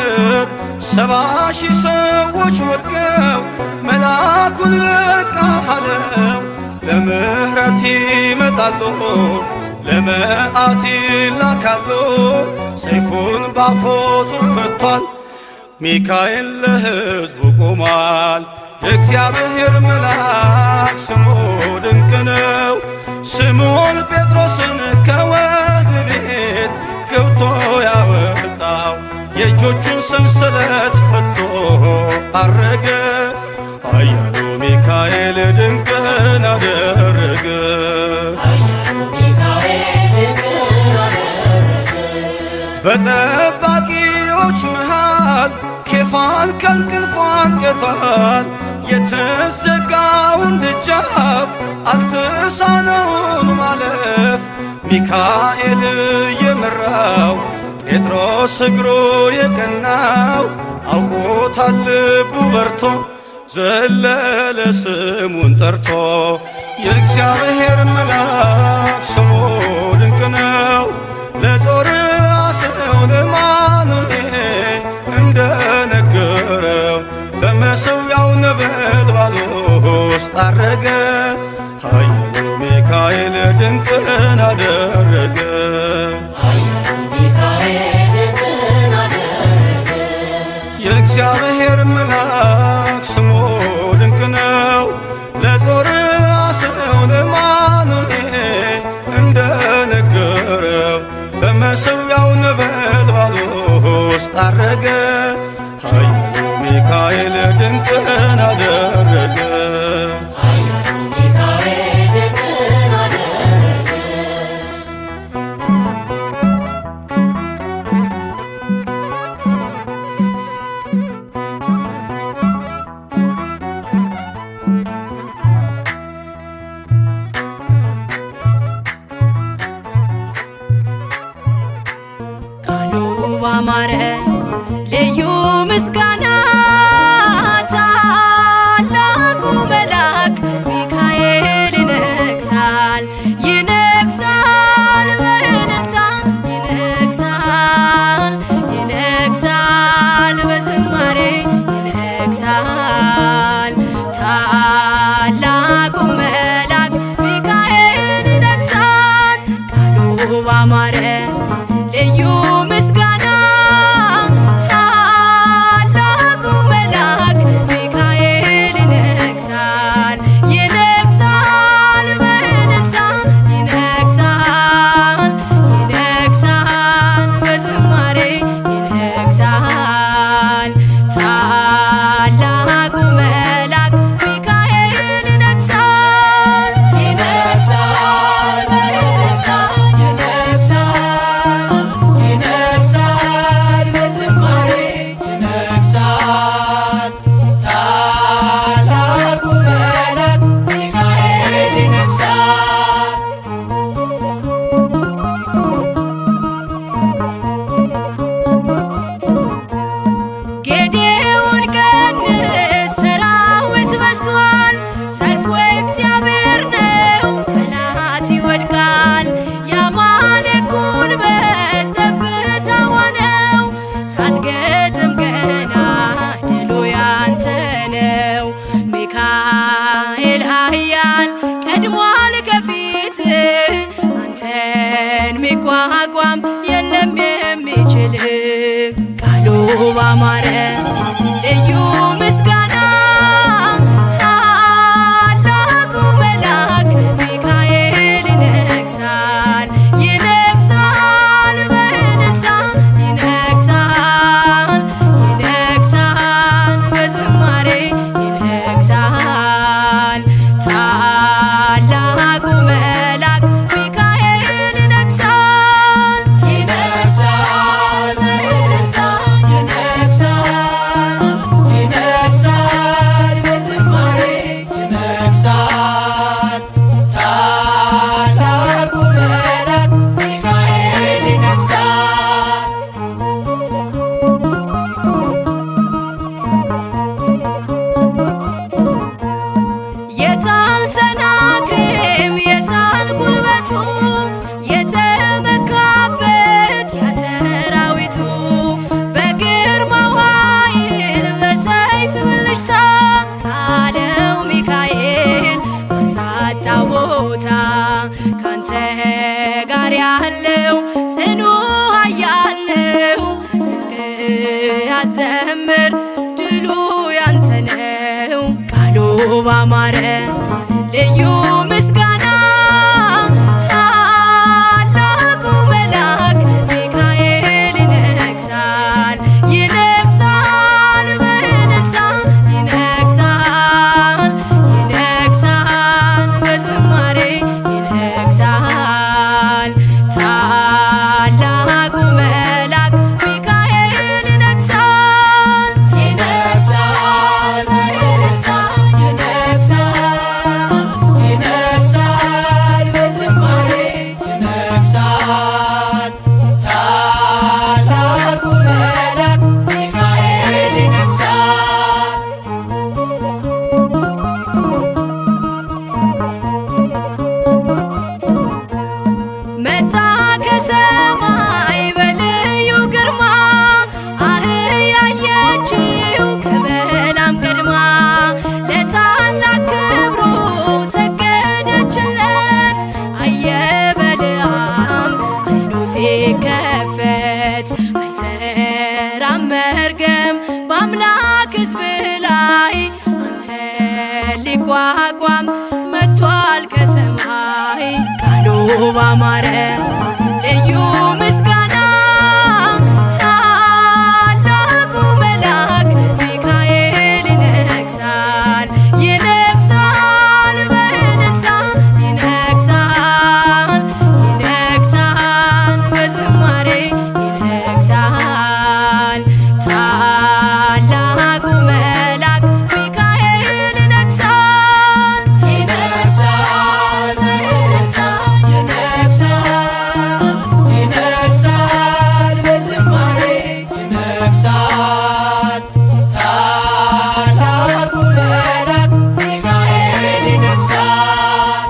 70,000 ሰዎች ወድቀው መልአኩን በቃ አለው። ለምሕረት ይመጣሉ፣ ለመዓት ይላካሉ። ሰይፉን ባፎቱ ከቷል፣ ሚካኤል ለሕዝቡ ቆሟል። የእግዚአብሔር መልአክ ስሙ ድንቅ ነው። ስምዖን ጴጥሮስን ከወህኒ ቤት ገብቶ ያወጣው የእጆቹን ሰንሰለት ፈቶ አረገ። ኃያሉ ሚካኤል ድንቅን አደረገ። በጠባቂዎች መሃል ኬፋን ከእንቅልፉ አንቅቷል። የተዘጋውን ደጃፍ አልተሳነውን ማለፍ ሚካኤል የመራው ጴጥሮስ እግሩ የቀናው አውቆታል ልቡ በርቶ ዘለለ ስሙን ጠርቶ። የእግዚአብሔር መልአክ ስሙ ድንቅ ነው። ለጾርዓ ሰው ለአማኑኤል እንደነገረው በመሠዊያው ነበልባል ውስጥ አረገ። ኃያሉ ሚካኤል ድንቅን አደረገ። የእግዚአብሔር መልአክ ስሙ ድንቅ ነው። ለጾርዓ ሰው ለአማኑኤል እንደነገረው በመሠዊያው ነበልባል ውስጥ አረገ። ኃያሉ ሚካኤል ድንቅን አደረገ። ባማረ ልዩ ምስጋና ታላቁ መልአክ ሚካኤል ይነግሣል። ቃሉ ባማረ ልዩ ምስጋና ታላቁ መልአክ ሚካኤል ይነግሣል። ይነግሣል በእልልታ ይነግሣል ይነግሣል በዝማሬ ይነግሣል። ታላቁ መልአክ ሚካኤል ይነግሣል። ይነግሣል በእልልታ ይነግሣል ይነግሣል በዝማሬ ይነግሣል። ታላቁ መልአክ ሚካኤል ይነግሣል። ጌዴዎን ቀንስ ሰራዊት በዝቷል። ሰልፉ እግዚአብሔር ነው ጠላት ይወድቃል። የአማሌቅ ጉልበት ጠብታ ሆነው ሳትገጥም ገና ድሉ ያንተ ነው። ሚካኤል ኃያል ቀድሟል ከፊት አንተን ሚቋቋም የለም የሚችል ቃሉ ባማረ ልዩ ምስጋና ታላቁ መልአክ ሚካኤል ይነግሣል። ይነግሣል በእልልታ ይነግሣል ይነግሣል በዝማሬ ይነግሣል። ታላቁ መልአክ ሚካኤል ይነግሣል። ይነግሣል በእልልታ ይነግሣል ይነግሣል በዝማሬ ይነግሣል። ታላቁ መልአክ ሚካኤል ይነግሣል። የታል ሰናክሬም የታል ጉልበቱ የተመካበት የሰራዊቱ በግርማው ኃይል በሰይፍ ብልጭታ ካለው ሚካኤል አሳጣው ቦታ ካንተ ጋር ያለው ጽኑ ኃያል ነው። ሕዝቅያስ ዘምር ድሉ ያንተ ነው። ቃሉ ባማረ ልዩ ምስጋና ታላቁ መልአክ ሚካኤል ይነግሣል። ይነግሣል በእልልታ ይነግሣል ይነግሣል በዝማሬ ይነግሣል። ታላቁ መልአክ ሚካኤል ይነግሣል። ይነግሣል በእልልታ ይነግሣል ይነግሣል በዝማሬ ይነግሣል። ታላቁ መልአክ ሚካኤል ይነግሣል። መጣ ከሰማይ በልዩ ግርማ አህያ አየችው ከበላም ቀድማ ለታላቅ ክብሩ ሰገደችለት። አየ በለዓም ዓይኑ ሲከፈት አይሰራም መርገም በአምላክ ሕዝብ ላይ አንተን ሊቋቋም መጥቷል ከሰማይ ቃሉ ባማረ ልዩ ምስጋና ታላቁ መልአክ ሚካኤል ይነግሣል። ይነግሣል በእልልታ ይነግሣል ይነግሣል በዝማሬ ይነግሣል። ታላቁ መልአክ ሚካኤል ይነግሣል። ይነግሣል በእልልታ ይነግሣል ይነግሣል በዝማሬ ይነግሣል። ታላቁ መልአክ ሚካኤል ይነግሣል።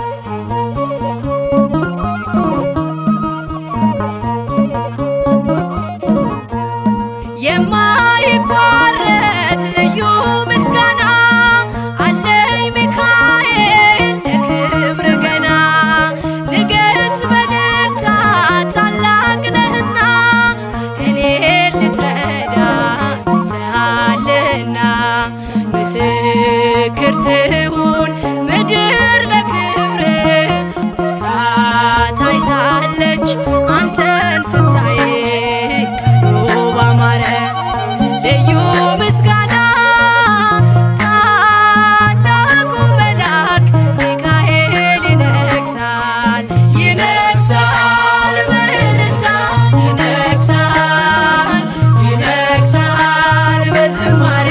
የማይቋረጥ ልዩ ምስጋና አለ ምስክር ትሁን ምድር ለክብር ብርታት አይታለች አንተን ስታይ ቃሉ ባማረ ልዩ ምስጋና ታላቁ መልአክ ሚካኤል ይነግሣል ይነግሣል በእልልታ ይነግሣል ይነግሣል በዝማሬ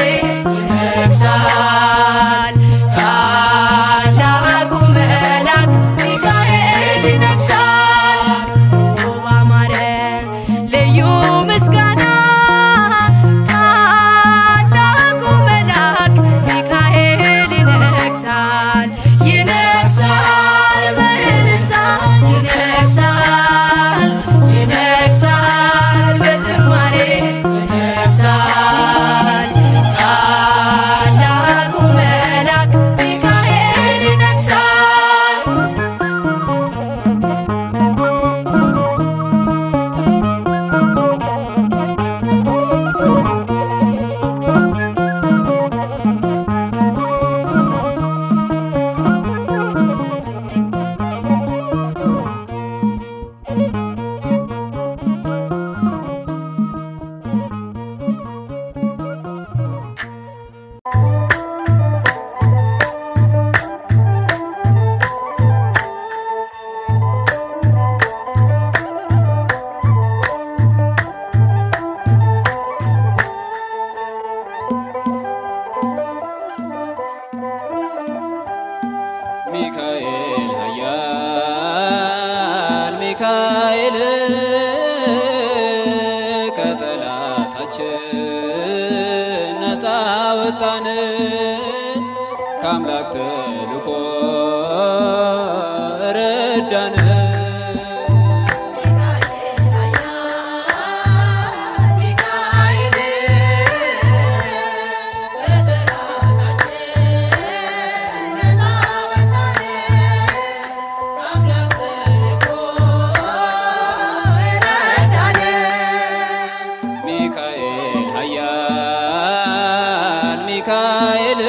ይነግሣል ታላቁ መልአክ ሚካኤል ይነግሣል ባማረ ልዩ ምስጋና ታላቁ መልአክ ሚካኤል ይነግሣል ይነግሣል በእልልታ ይነግሣል ይነግሣል በዝማሬ ይነግሣል ታላቁ መልአክ ሚካኤል ይነግሣል ሚካኤል ኃያል ሚካኤል ከጠላታችን ነፃ ወጣን ከአምላክ ተልኮ ረዳን ሚካኤል ኃያል ሚካኤል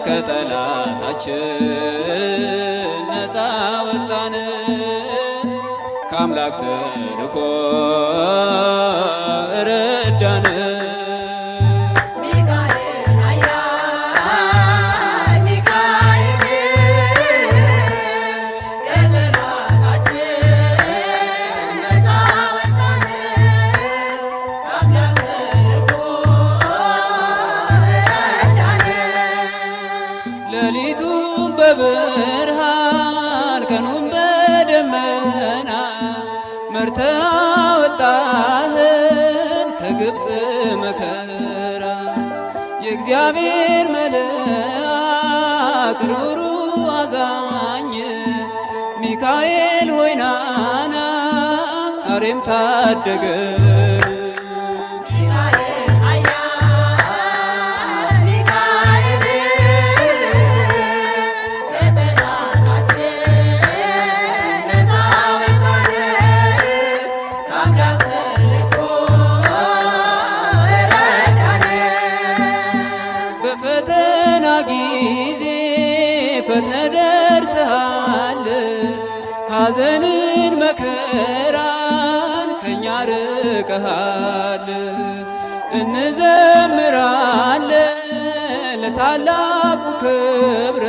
ከጠላታችን ነፃ ወጣን ከአምላክ ተልኮ ረዳን ሌሊቱን በብርሃን ቀኑን በደመና መርተህ አወጣህን ከግብፅ መከራ የእግዚአብሔር መልአክ ሩሩ አዛኝ ሚካኤል ሆይ ናና አሬም ታደገን በፈተና ጊዜ ፈጥነ ደርሰሃል ሐዘንን መከራን ከኛ ርቀሃል እንዘምራለን ለታላቁ ክብር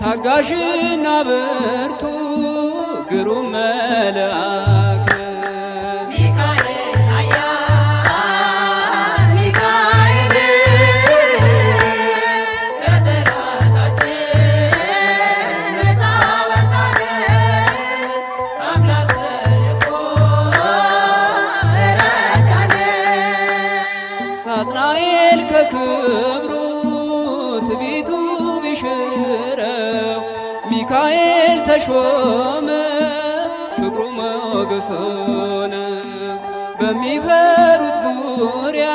ታጋሽና ብርቱ ግሩም መልአክ ሳጥናኤል ከክብሩ ትቢቱ ቢሽረው ሚካኤል ተሾመ ፍቅሩ ሞገስ ሆነ በሚፈሩት ዙሪያ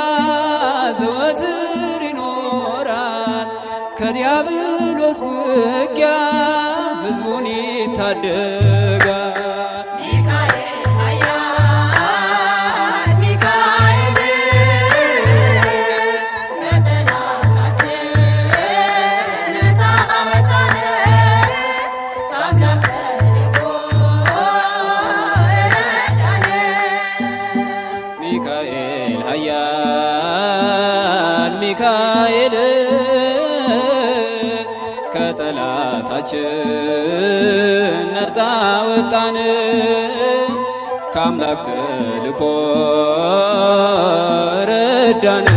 ዘወትር ይኖራል ከዲያብሎስ ውጊያ ሕዝቡን ይታደጋል ሚካኤል ከጠላታችን ነፃ ወጣን ከአምላክ ተልኮ ረዳን።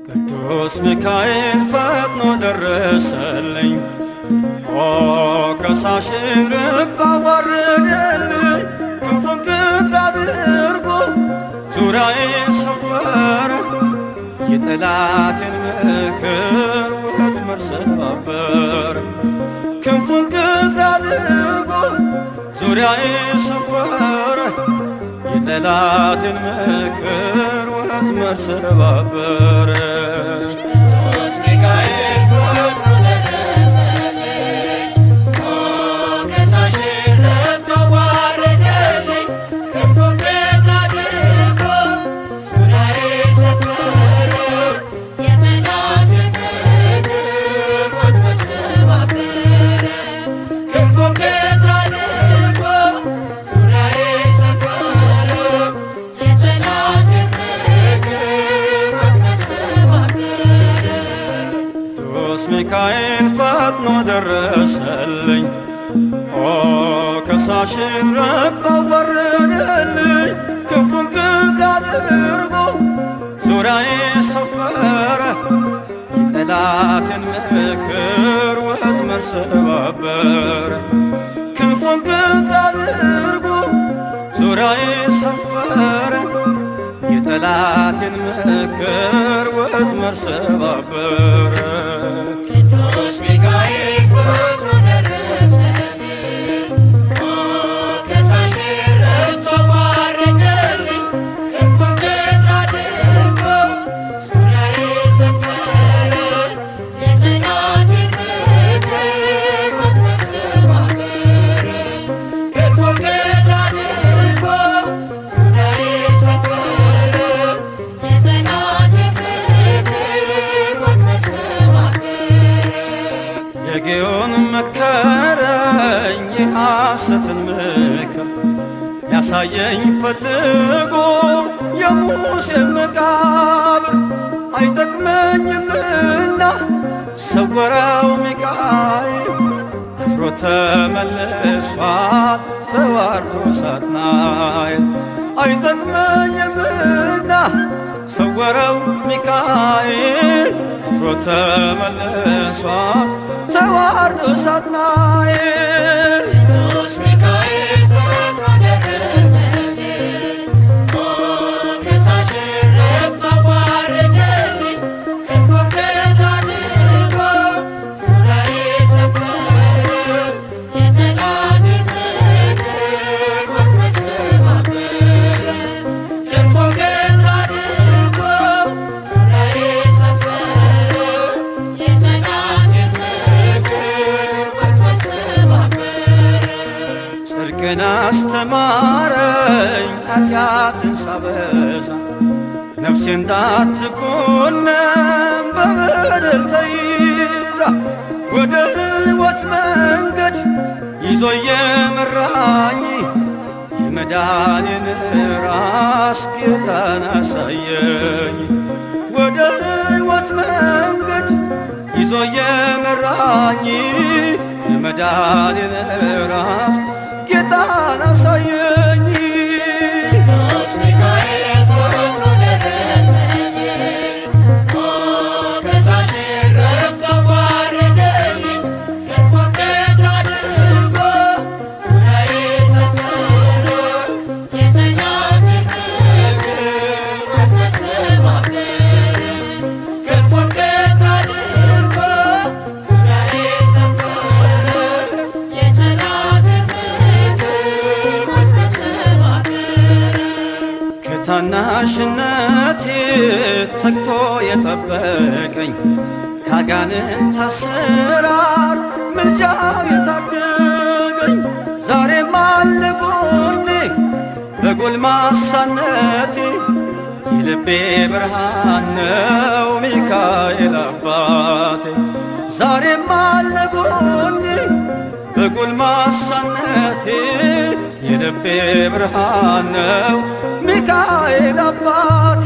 ቅዱስ ሚካኤል ፈጥኖ ደረሰልኝ ከሳሽን ርግብ አዋረደልኝ ክንፉን ቅጥር አድርጎ ዙሪያዬን ሰፈረ የጠላቴን ምክር ወጥመድ ሰባበረ ክንፉን ቅጥር አድርጎ ዙሪያዬን ሰፈረ የጠላቴን ምክር ወጥመድ ሰባበረ። ቅዱስ ሚካኤል ፈጥኖ ደረሰልኝ ከሳሽን ርግብ አዋረደልኝ ክንፉን ቅጥር አድርጎ ዙሪያዬን ሰፈረ የጠላቴን ምክር ወጥመድ ሰባበረ ክንፉን ቅጥር አድርጎ ዙሪያዬን ሰፈረ የጠላቴን ምክር ወጥመድ ሰባበረ። ቅዱስ ሚካኤል ፈጥኖ ደረሰልኝ ከሳሽን ርግብ አዋረደልኝ ክንፉን ቅጥር አድርጎ ዙሪያዬን ሰፈረ የጠላቴን ምክር ወጥመድ ሰባበረ ክንፉን ቅጥር አድርጎ ዙሪያዬን ሰፈረ የጠላቴን ምክር ወጥመድ ሰባበረ። ቅዱስ ሚካኤል ፈጥኖ ደረሰልኝ ከሳሽን ርግብ አዋረደልኝ ክንፉን ቅጥር አድርጎ ዙሪያዬን ሰፈረ የጠላቴን ምክር ወጥመድ ሰባበረ ክንፉን ቅጥር አድርጎ ዙሪያዬን ሰፈረ የጠላቴን ምክር ወጥመድ ሰባበረ። የጌዮን መከረኝ የሐሰትን ምክር ያሳየኝ ፈልጎ የሙሴን መቃብር አይጠቅመኝምና ሰወረው ሚካኤል አፍሮ ተመልሷል ተዋርዶ ሳጥናኤል አይጠቅመኝምና ሰወረው ሚካኤል አፍሮ ተመልሷል ተዋርዶ ሳጥናኤል። ቅዱስ ሚካኤል ፈጥኖ ደረሰልኝ ከሳሽን ርግብ አዋረደልኝ ክንፉን ቅጥር አድርጎ ዙሪያዬን ሰፈረ የጠላቴን ምክር ወጥመድ ሰባበረ ክንፉን ቅጥር አድርጎ ዙሪያዬን ሰፈረ የጠላቴን ምክር ወጥመድ ሰባበረ። ጽድቅን አስተማረኝ ኃጢአትን ሳበዛ ነፍሴ እንዳትኮነን በበደል ተይዛ ወደ ሕይወት መንገድ ይዞ የመራኝ የመዳኔን ራስ ጌታን አሳየኝ ወደ ሕይወት መንገድ ይዞ የመራኝ የመዳኔን ራስ ጌታን አሳየኝ። ቅዱስ ሚካኤል ፈጥኖ ደረሰልኝ ከሳሽን ርግብ አዋረደልኝ ክንፉን ቅጥር አድርጎ ዙሪያዬን ሰፈረ የጠላቴን ምክር ወጥመድ ሰባበረ ክንፉን ቅጥር አድርጎ ዙሪያዬን ሰፈረ የጠላቴን ምክር በታናሽነቴ ተግቶ የጠበቀኝ ካጋንንት አሰራር ምልጃው የታደገኝ ዛሬም አለ ጎኔ በጎልማሳነቴ የልቤ ብርሃን ነው ሚካኤል አባቴ ዛሬም አለ ጎኔ በጎልማሳነቴ የልቤ ብርሃን ነው ሚካኤል አባቴ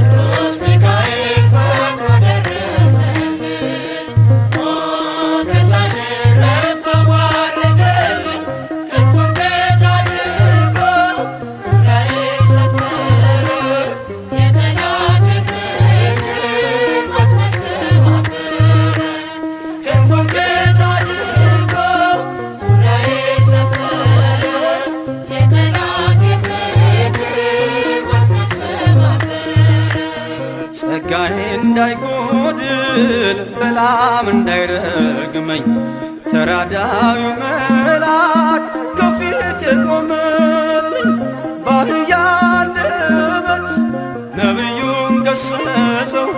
ቅዱስ ሚካኤል ፈጥኖ ደረሰልኝ ሞገሳሽ ረድቶ ዋረደልኝ ክንፉን ገድ አድርጎ ዙሪያዬ ሰፈረ የጠላቴን ምክር ወጥመድ ሰባበረ ክንፉን ገድ አድርጎ ዙሪያዬ ሰፈረ የጠላቴን ምክር ወጥመድ ሰባበረ ጸጋዬ እንዳይጎድል በላም እንዳይረግመኝ ተራዳዩ መልአክ ከፊቴ ቆመልኝ በአህያ አንደበት ነቢዩን ገሰጸው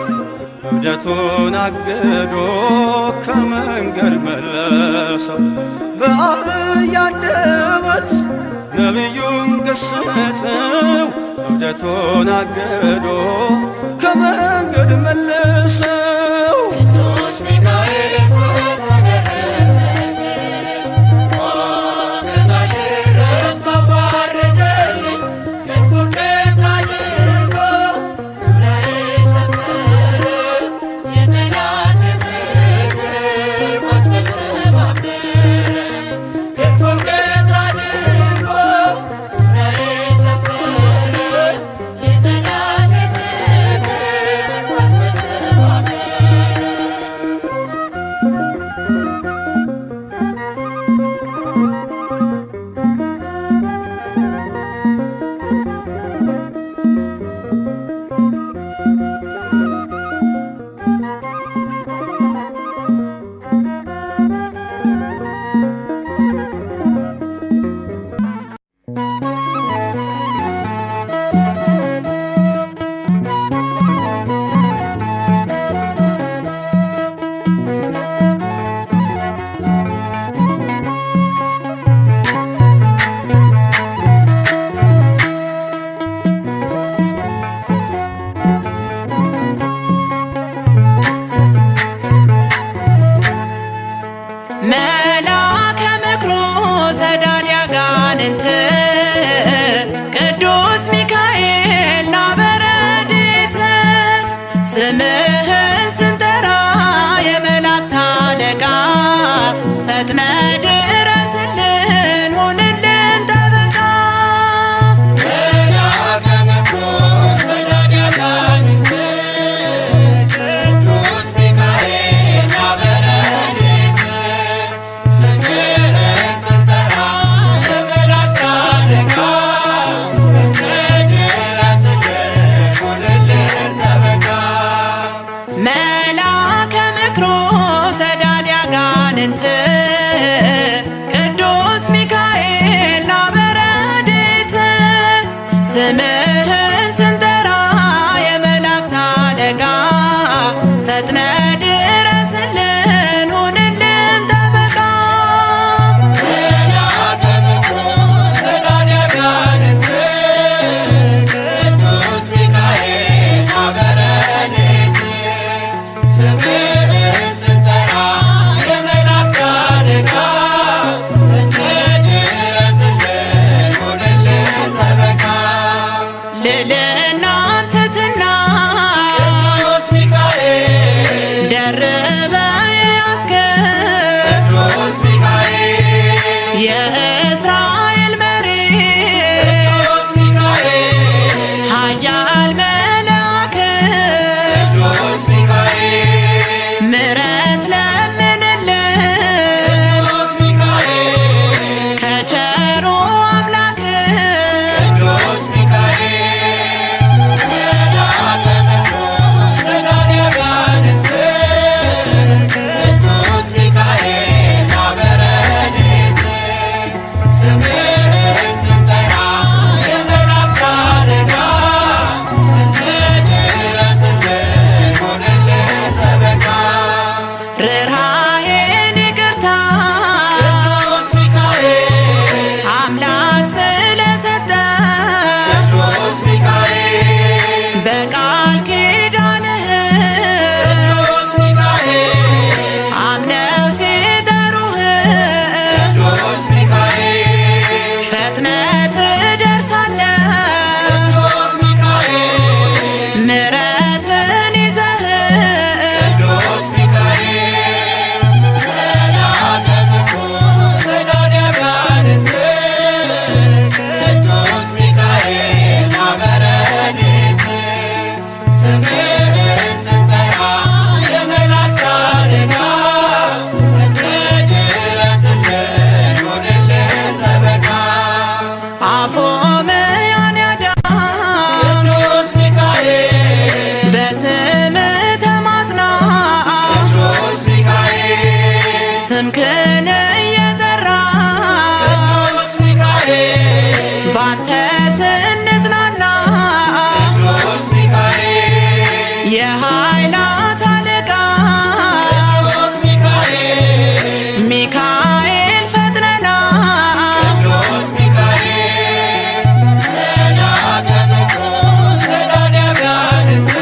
እብደቱን አግዶ ከመንገድ መለሰው በአህያ አንደበት ነቢዩን ገሰጸው እብደቱን አግዶ ከመንገድ መለሰው ቅዱስ ሚካኤል ፈጥኖ ደረሰልኝ ሞገሳሽ ረድቶ ዋረደልኝ ክንፉን ገድ አድርጎ ዙሪያዬ ሰፈረ የጠላቴን ምክር ወጥመድ ሰባበረ ክንፉን ገድ አድርጎ ዙሪያዬ ሰፈረ የጠላቴን ምክር ወጥመድ ሰባበረ መልአከ ምክሩ ሰዳድ ያጋንንት ቅዱስ ሚካኤል ና በረድኤት ስምህን ስንጠራ የመላእክት አለቃ ፈጥነ ድረስልን ሁንልን ጠበቃ መልአከ ምክሩ ሰዳድ ያጋንንት ቅዱስ ሚካኤል ና በረድኤት ስምህን ስንጠራ የመላእክት አለቃ ፈጥነ ድረስልን ሁንልን ጠበቃ መልአከ ምክሩ ሰዳድ ያጋንንት ቅዱስ ሚካኤል ና በረድኤት ስምህን ስንጠራ የመላእክት አለቃ ፈጥነ ድረስልን ሁንልን ጠበቃ መልአከ ምክሩ ሰዳድ ያጋንንት ቅዱስ ሚካኤል ና በረድኤት ስምህን ስንጠራ የመላእክት አለቃ ፈጥነ ድረስልን ሁንልን ጠበቃ ስንጽናና ቅዱስ ሚካኤል የኃይላት አለቃ ቅዱስ ሚካኤል ሚካኤል ፈጥነና ቅዱስ ሚካኤል መልአከ ምኩራብ ሰዳድ አጋንንት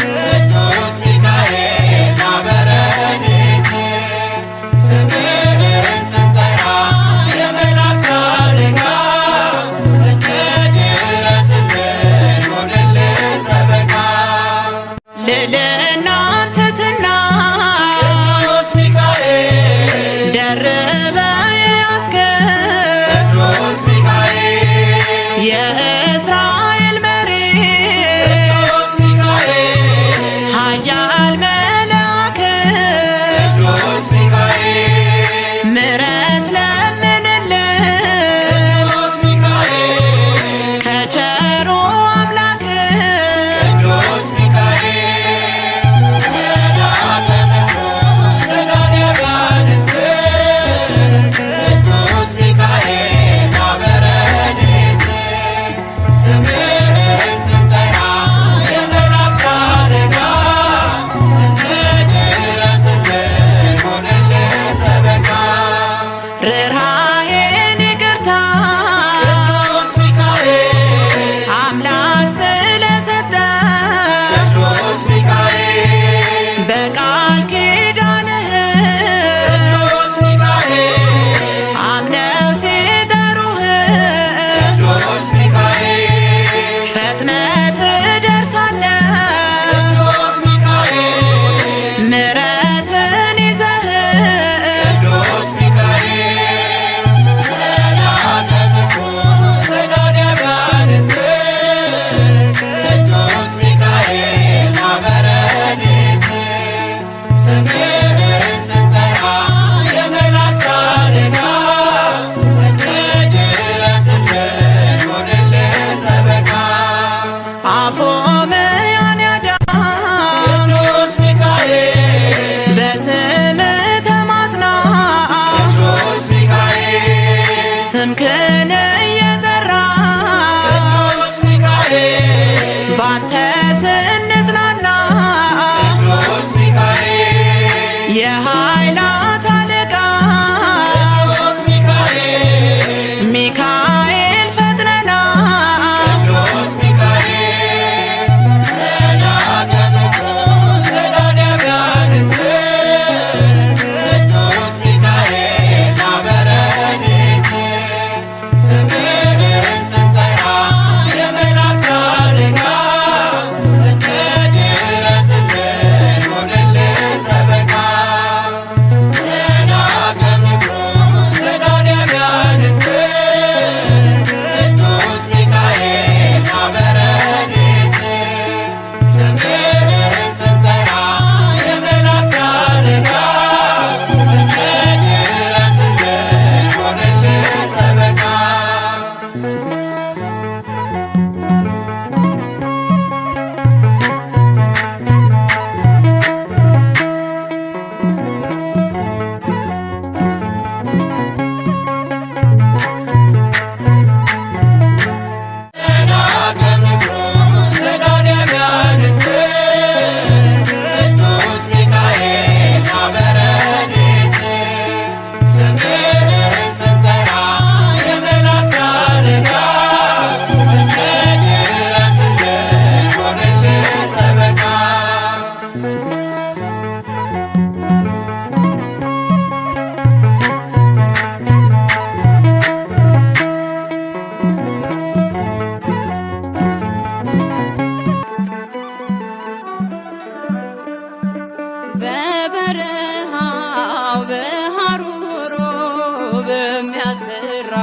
ቅዱስ ሚካኤል አበረድት ስምህን ስንጠራ የመላእክት አለቃ ድረስልን ሆንልን ጠበቃ ልዕልና ትሕትና ቅዱስ ሚካኤል ደርበ ያስገብ ቅዱስ ሚካኤል የእስራኤል መሪ ቅዱስ ሚካኤል ኃያል መልአክ ቅዱስ ሚካኤል ምሕረት ለምንልን ቅዱስ ሚካኤል ከቸሩ አምላክ ቅዱስ ሚካኤል መልአከ ምኩራብ ሰዳድ አጋንንት ቅዱስ ሚካኤል አበረድት ስምህን ስንጠራ የመላእክት አለቃ ድረስልን ሆንልን ጠበቃ ርኅራኄን ይቅርታ ቅዱስ ሚካኤል አምላክ ስለሰጠ ቅዱስ ሚካኤል በቃል ኪዳንህ ቅዱስ ሚካኤል አምነው ሲጠሩህ ቅዱስ ሚካኤል ፈጥነህ ትደርሳለህ ቅዱስ ሚካኤል ምሕረትን ይዘህ ቅዱስ ሚካኤል መልአከ ምኩራብ ሰዳድ አጋንንት ቅዱስ ሚካኤል አበረድት ስምህን ስንጠራ የመላእክት አለቃ ድረስልን ሆንልን ጠበቃ አፎምያን ያዳንክ ቅዱስ ሚካኤል በስምህ ተማጽና ቅዱስ ሚካኤል ስምህን እየጠራ ቅዱስ ሚካኤል ባንተ ስንጽናና ቅዱስ ሚካኤል የኃይላት አለቃ ቅዱስ ሚካኤል ሚካኤል ፈጥነና ቅዱስ ሚካኤል መልአከ ምኩራብ ሰዳድ አጋንንት ቅዱስ ሚካኤል አበረድት ስምህን ስንጠራ የመላእክት አለቃ ድረስልን ሆንልን ጠበቃ መልአከ ምኩራብ ሰዳድ አጋንንት ቅዱስ ሚካኤል አበረድት ስምህን ስንጠራ የመላእክት አለቃ ድረስልን ሆንልን ጠበቃ መልአከ ምኩራብ ሰዳድ አጋንንት ቅዱስ ሚካኤል አበረድት ስምህን ስንጠራ የመላእክት አለቃ ድረስልን ሆንልን ጠበቃ በበረሃው በሐሩሩ በሚያስፈራ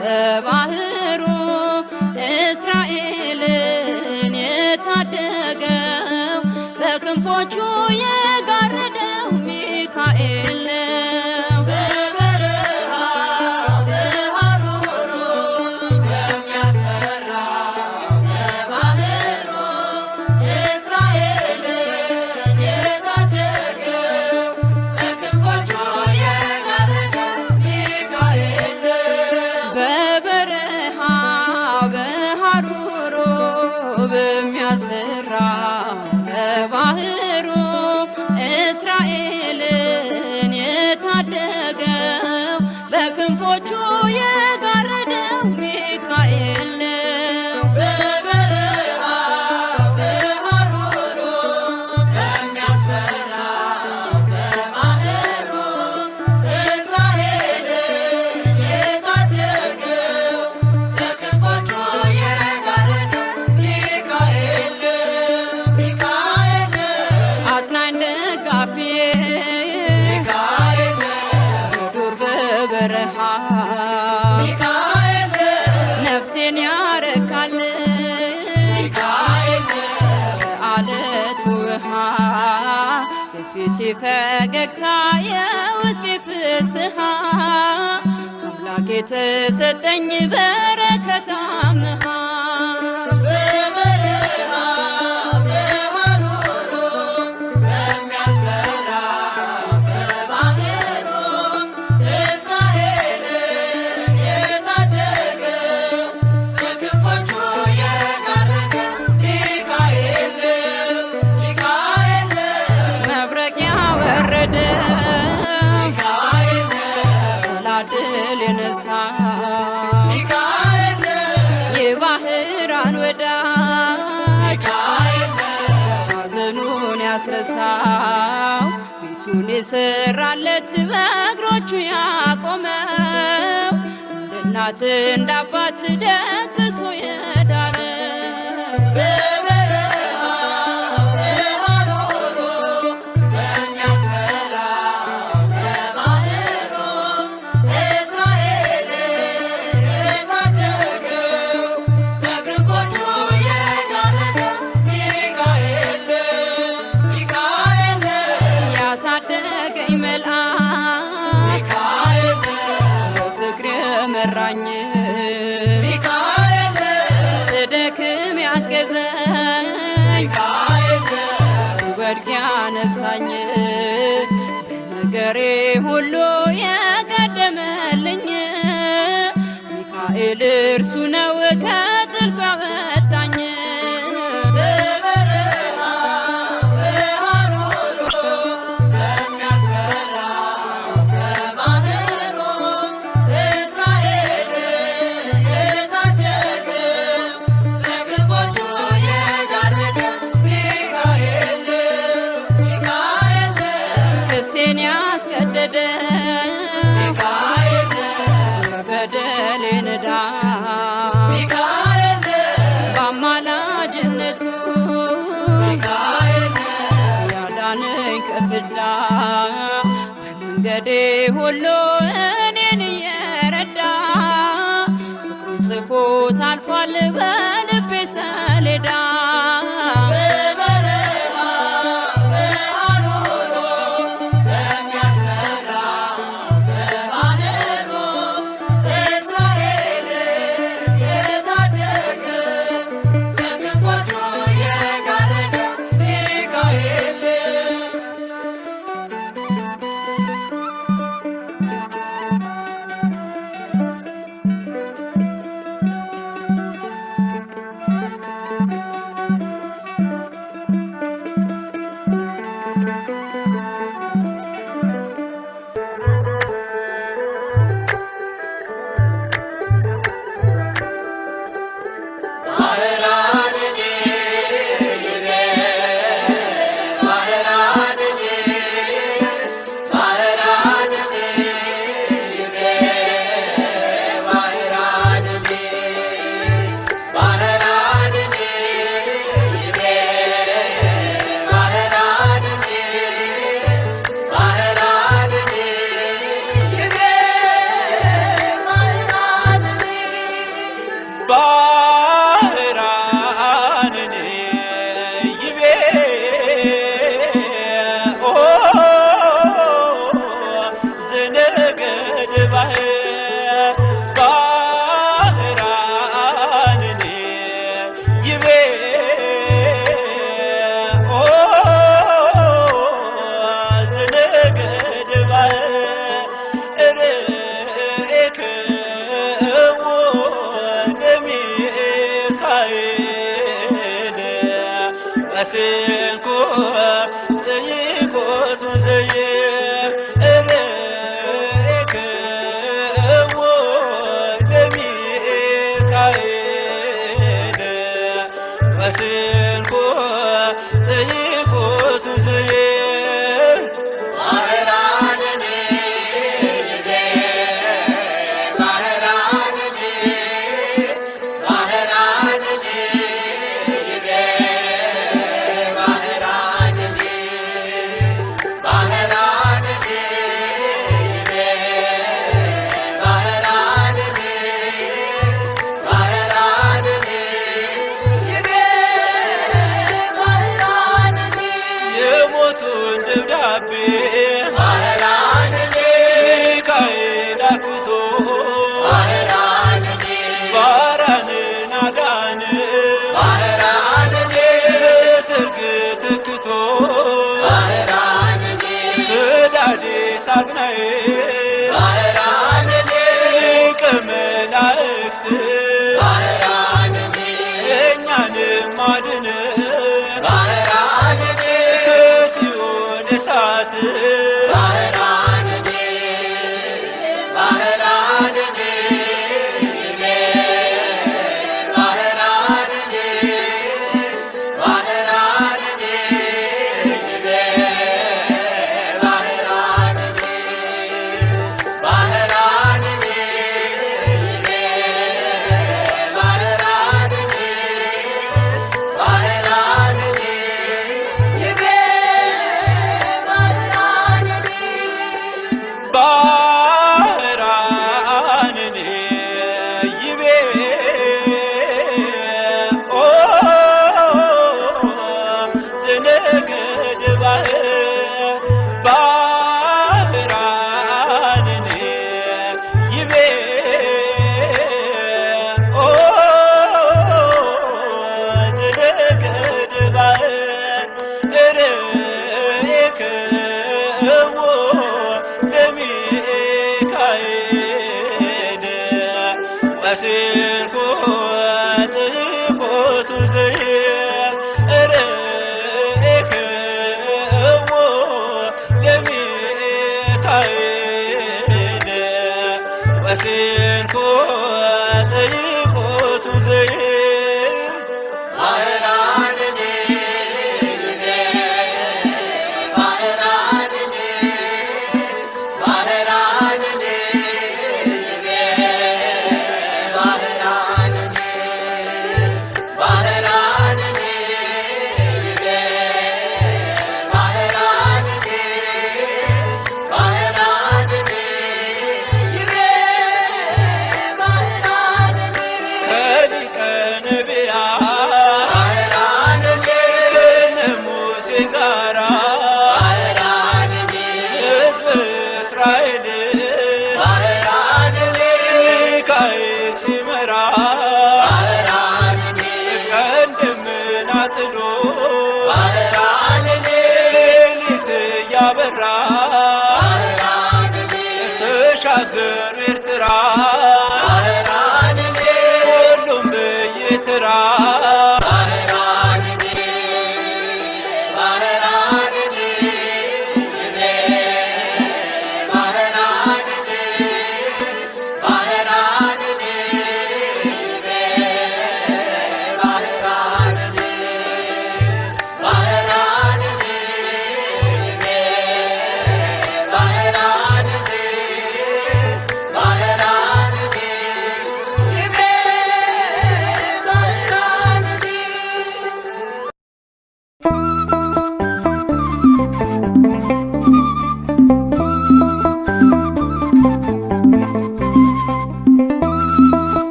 በባህሩ እስራኤልን የታደገው በክንፎቹ የጋረደው ሚካኤል ነው። በበረሃው በሐሩሩ በሚያስፈራ በባህሩ እስራኤልን የታደገው በክንፎቹ የጋረደው ሚካኤል ነው። በበረሃ በሐሩሩ በሚያስፈራ በባህሩ እስራኤልን የታደገው በክንፎቹ የጋረደው ሚካኤል ነው። በበረሃ በሐሩሩ በሚያስፈራ በባህሩ እስራኤልን የታደገው በክንፎቹ የጋረደው ሚካኤል ሚካኤል አጽናኝ ደጋፊ ሚካኤል ዱር በበረሃ ሚካኤል ነፍሴን ያረካል ሚካኤል አለቱ ውሃ የፊቴ ፈገግታ የውስጤ ፍስሃ ከአምላክ የተሰጠኝ በረከት አምሃ በበረሃ በሐሩሩ በሚያስፈራ በባህሩ እስራኤልን የታደገው በክንፎቹ የጋረደው ሚካኤል ሚካኤል መብረቅ ያወረደው ሚካኤል ጠላት ድል የነሳ ሚካኤል የባህራን ወዳጅ ሚካኤል ሐዘኑን ያስረሳው ቤቱን የሰራለት በእግሮቹ ያቆመው እንደ እናት እንደ አባት ደግሶ የዳረው በበረሃ በሐሩሩ በሚያስፈራ በባህሩ እስራኤልን የታደገው በክንፎቹ የጋረደው ሚካኤል ሚካኤል ያሳደገኝ መልአክ ሚካኤል በፍቅር የመራኝ ሚካኤል ስደክም ያገዘኝ ሚካኤል ስወድቅ ያነሳኝ በነገሬ ሁሉ የቀደመልኝ ሚካኤል እርሱ ነው ከጥልቁ ያወጣኝ። በበረሃ በሐሩሩ በሚያስፈራ በባህሩ እስራኤልን የታደገው በክንፎቹ የጋረደው ሚካኤል ሚካኤል ክሴን ያስቀደደ ሚካኤል በደሌን ዕዳ ሚካኤል በአማላጅነቱ ሚካኤል ያዳነኝ ከፍዳ በመንገዴ ሁሉ እኔን እየረዳ ፍቅሩን ጽፎት አልፏል በልቤ ሰሌዳ። በበረሃ በሐሩሩ በሚያስፈራ በባህሩ እስራኤልን የታደገው በክንፎቹ የጋረደው ሚካኤል ባህራንኔ ይቤ ባህራንኔ ባህራንኔ ይቤ ባህራንኔ ባህራንኔ ይቤ ባህራንኔ ባህራንኔ ይቤ ባህራንኔ ባህራንኔ ይቤ ኦ ዘነገደ ባህራንኔ ይቤ ኦ ዘነገደ ርኤክዎ ወስንኩ ጥይቆቱ ዘየእሬክዎ ለሚካኤል ወስንኩ ጥይቆቱ ዘየ ሚካኤል አክብቶ ባህራንን አዳነ በሰርግ ተክቶ ስዳዴ ሳግናዬ ሊቀ መላእክት እኛንም አድነ ከሲኦል እሳት ወስንኩ ጥይቆቱ ዘየእሬክዎ ለሚካኤል ወስንኩ ጥይቆቱ ዘየ ተሻገር ኤርትራ ሁሉም በየተራ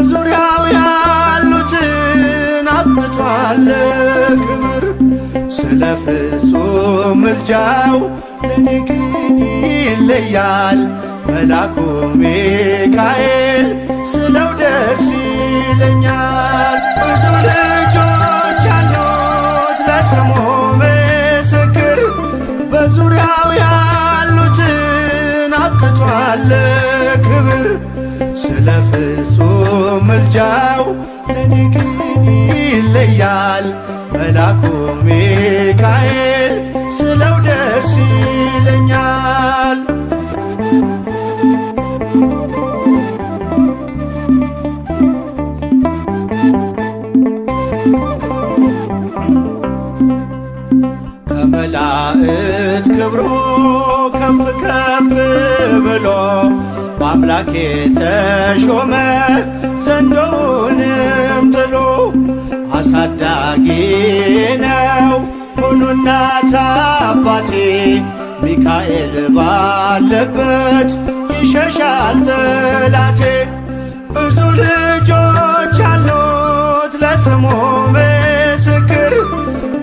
በዙሪያው ያሉትን አብቅቷል ክብር። ስለ ፍጹም ምልጃው ለኔ ግን ይለያል መላኩ ሚካኤል ስለው ደስ ይለኛል። ብዙ ልጆች ያሉት ለስሙ ምስክር በዙሪያው ያሉትን አብቅቷል ክብር። ስለ ፍጹም ምልጃው ለኔ ግን ይለያል መላኩ ሚካኤል ስለው ደስ ይለኛል። ከመላእክት ክብሩ ከፍ ከፍ ብሎ በአምላኬ ተሾመ ዘንዶውንም ጥሎ። አሳዳጊ ነው ሆኖ እናት አባቴ ሚካኤል ባለበት ይሸሻል ጠላቴ። ብዙ ልጆች አሉት ለስሙ ምስክር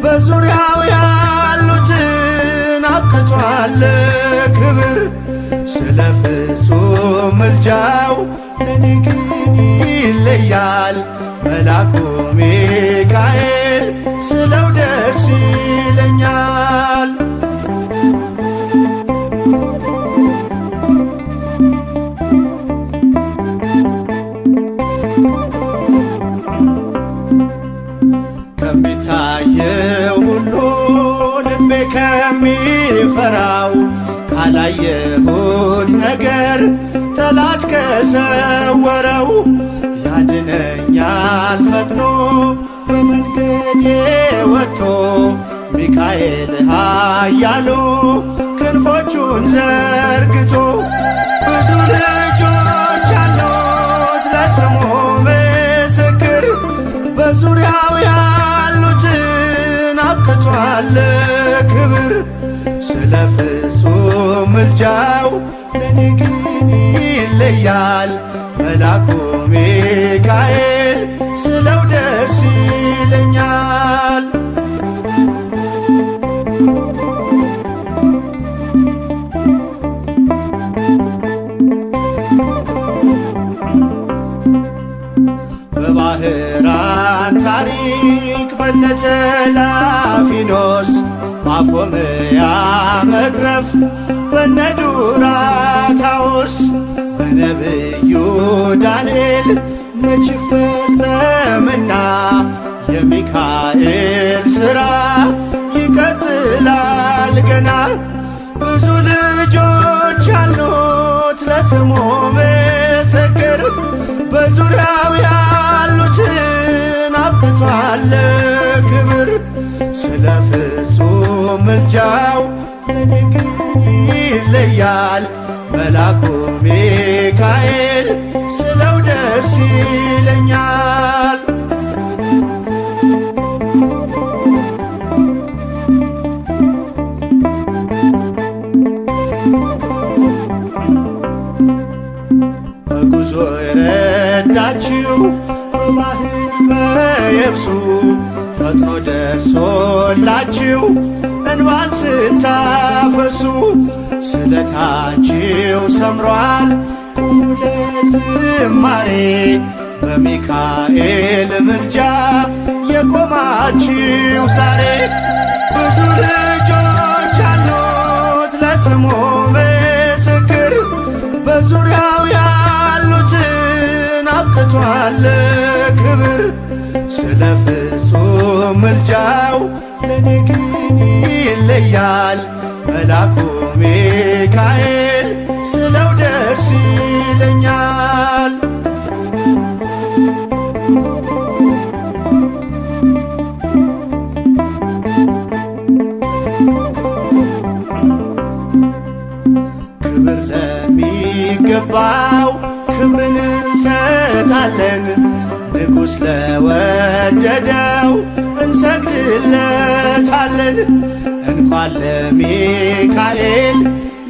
በዙሪያው ያሉትን አብቅቷል ክብር። ስለ ፍጹም ምልጃው ለኔ ግን ይለያል መላኩ ሚካኤል ስለው ደስ ይለኛል። ከሚታየው ሁሉ ልቤ ከሚፈራው ካላየሁት ነገር ጠላት ከሰወረው ያድነኛል ፈጥኖ በመንገዴ ወጥቶ ሚካኤል ኃያሉ ክንፎቹን ዘርግቶ። ብዙ ልጆች አሉት ለስሙ ምስክር በዙሪያው ያሉትን አብቅቷል ክብር። ስለ ፍጹም ምልጃው ለኔ ግን ይለያል መላኩ ሚካኤል ስለው ደስ ይለኛል። በባህራን ታሪክ በነተላፊኖስ ማፎምያ መትረፍ በነዱራታውስ በነብዩ ዳንኤል መች ፈጸምና የሚካኤል ሥራ ይቀጥላል ገና። ብዙ ልጆች አሉት ለስሙ ምስክር በዙሪያው ያሉትን አብቅቷል ክብር። ስለ ፍጹም ምልጃው ለኔ ግን ይለያል መላኩ ሚካኤል ስለው ደስ ይለኛል። በጉዞ የረዳችው በባህር በየብሱ ፈጥኖ ደርሶላችሁ እንባን ስታፈሱ ስለታችሁ ሰምሯል ቁሙ ለዝማሬ በሚካኤል ምልጃ የቆማችሁ ዛሬ። ብዙ ልጆች አሉት ለስሙ ምስክር በዙሪያው ያሉትን አብቅቷል ክብር። ስለ ፍጹም ምልጃው ለኔ ግን ይለያል መላኩ ሚካኤል ስለው ደስ ይለኛል። ክብር ለሚገባው ክብርን እንሰጣለን ንጉሥ ለወደደው እንሰግድለታለን። እንኳን ለሚካኤል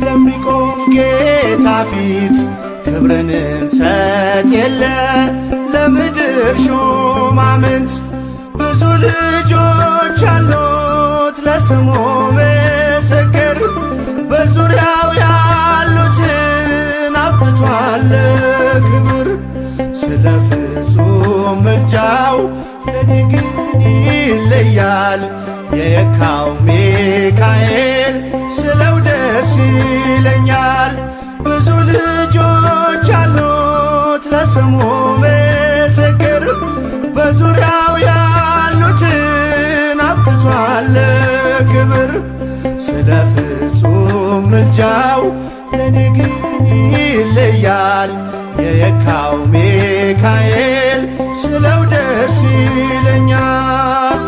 ለሚቆም ጌታ ፊት ክብርን እንሰጥ የለ በምድር ሹማምንት ብዙ ልጆች አሉት ለስሙ ምስክር በዙሪያው ያሉትን አብቅቷል ክብር ስለ ፍጹም ምልጃው ለኔ ግን ይለያል የየካው ሚካኤል ስለው ደስ ይለኛል ብዙ ልጆች አሉት ለስሙ ምስክር በዙሪያው ያሉትን አብቅቷል ክብር ስለ ፍጹም ምልጃው ለኔ ግን ይለያል የየካው ሚካኤል ስለው ደስ ይለኛል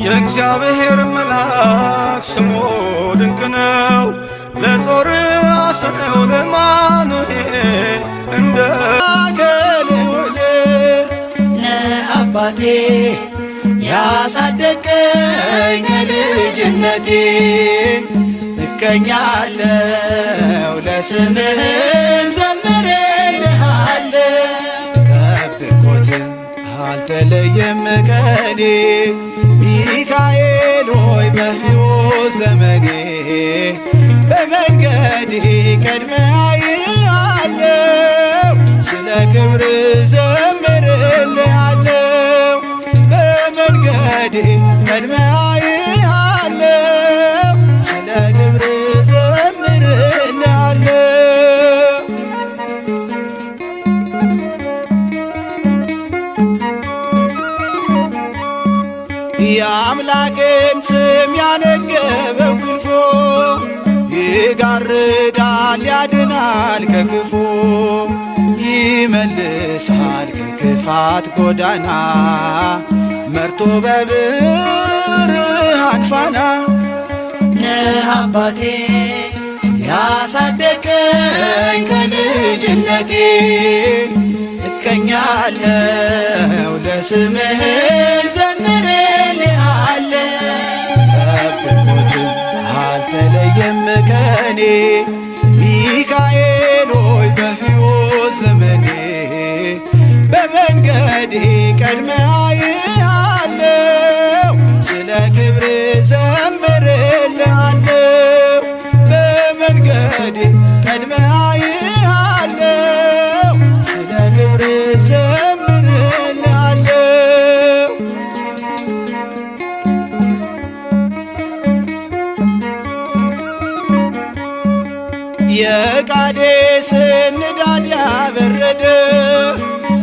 የእግዚአብሔር መልአክ ስሙ ድንቅ ነው ለዞርዓ ሰው ለማኑኤል እንደ ከልዑል ለአባቴ ያሳደገኝ ከልጅነቴ እቀኛለሁ ለስምህም ዘምሬልሃለሁ ጠብቆትም አልተለየም ከኔ ሚካኤል ሆይ በሕይወት ዘመኔ በመንገዴ ቀድመህ አየሃለሁ ስለ ክብር ዘምርልሃለሁ በመንገዴ ቀድመህ አየሃለሁ ስለ ክብር ዘምርልሃለሁ የአምላክን ስም ያነገበው ክንፎ ይጋርዳል ያድናል ከክፉ ይመልሳል ከክፋት ጎዳና መርቶ በብርሃን ፋና ለአባቴ ያሳደገኝ ከልጅነቴ እቀኛለሁ ለስምህም ዘምሬልሃለሁ ጠብቆትም አልተለየም ከኔ ሚካኤል ሆይ በሕይወት ዘመኔ በመንገዴ ቀድመህ አየሃለሁ ስለ ክብር ዘምርልሃለሁ በመንገዴ ቀድመህ አየሃለሁ ስለ ክብር ዘምርልሃለሁ የቃዴስን ንዳድ ያበረደ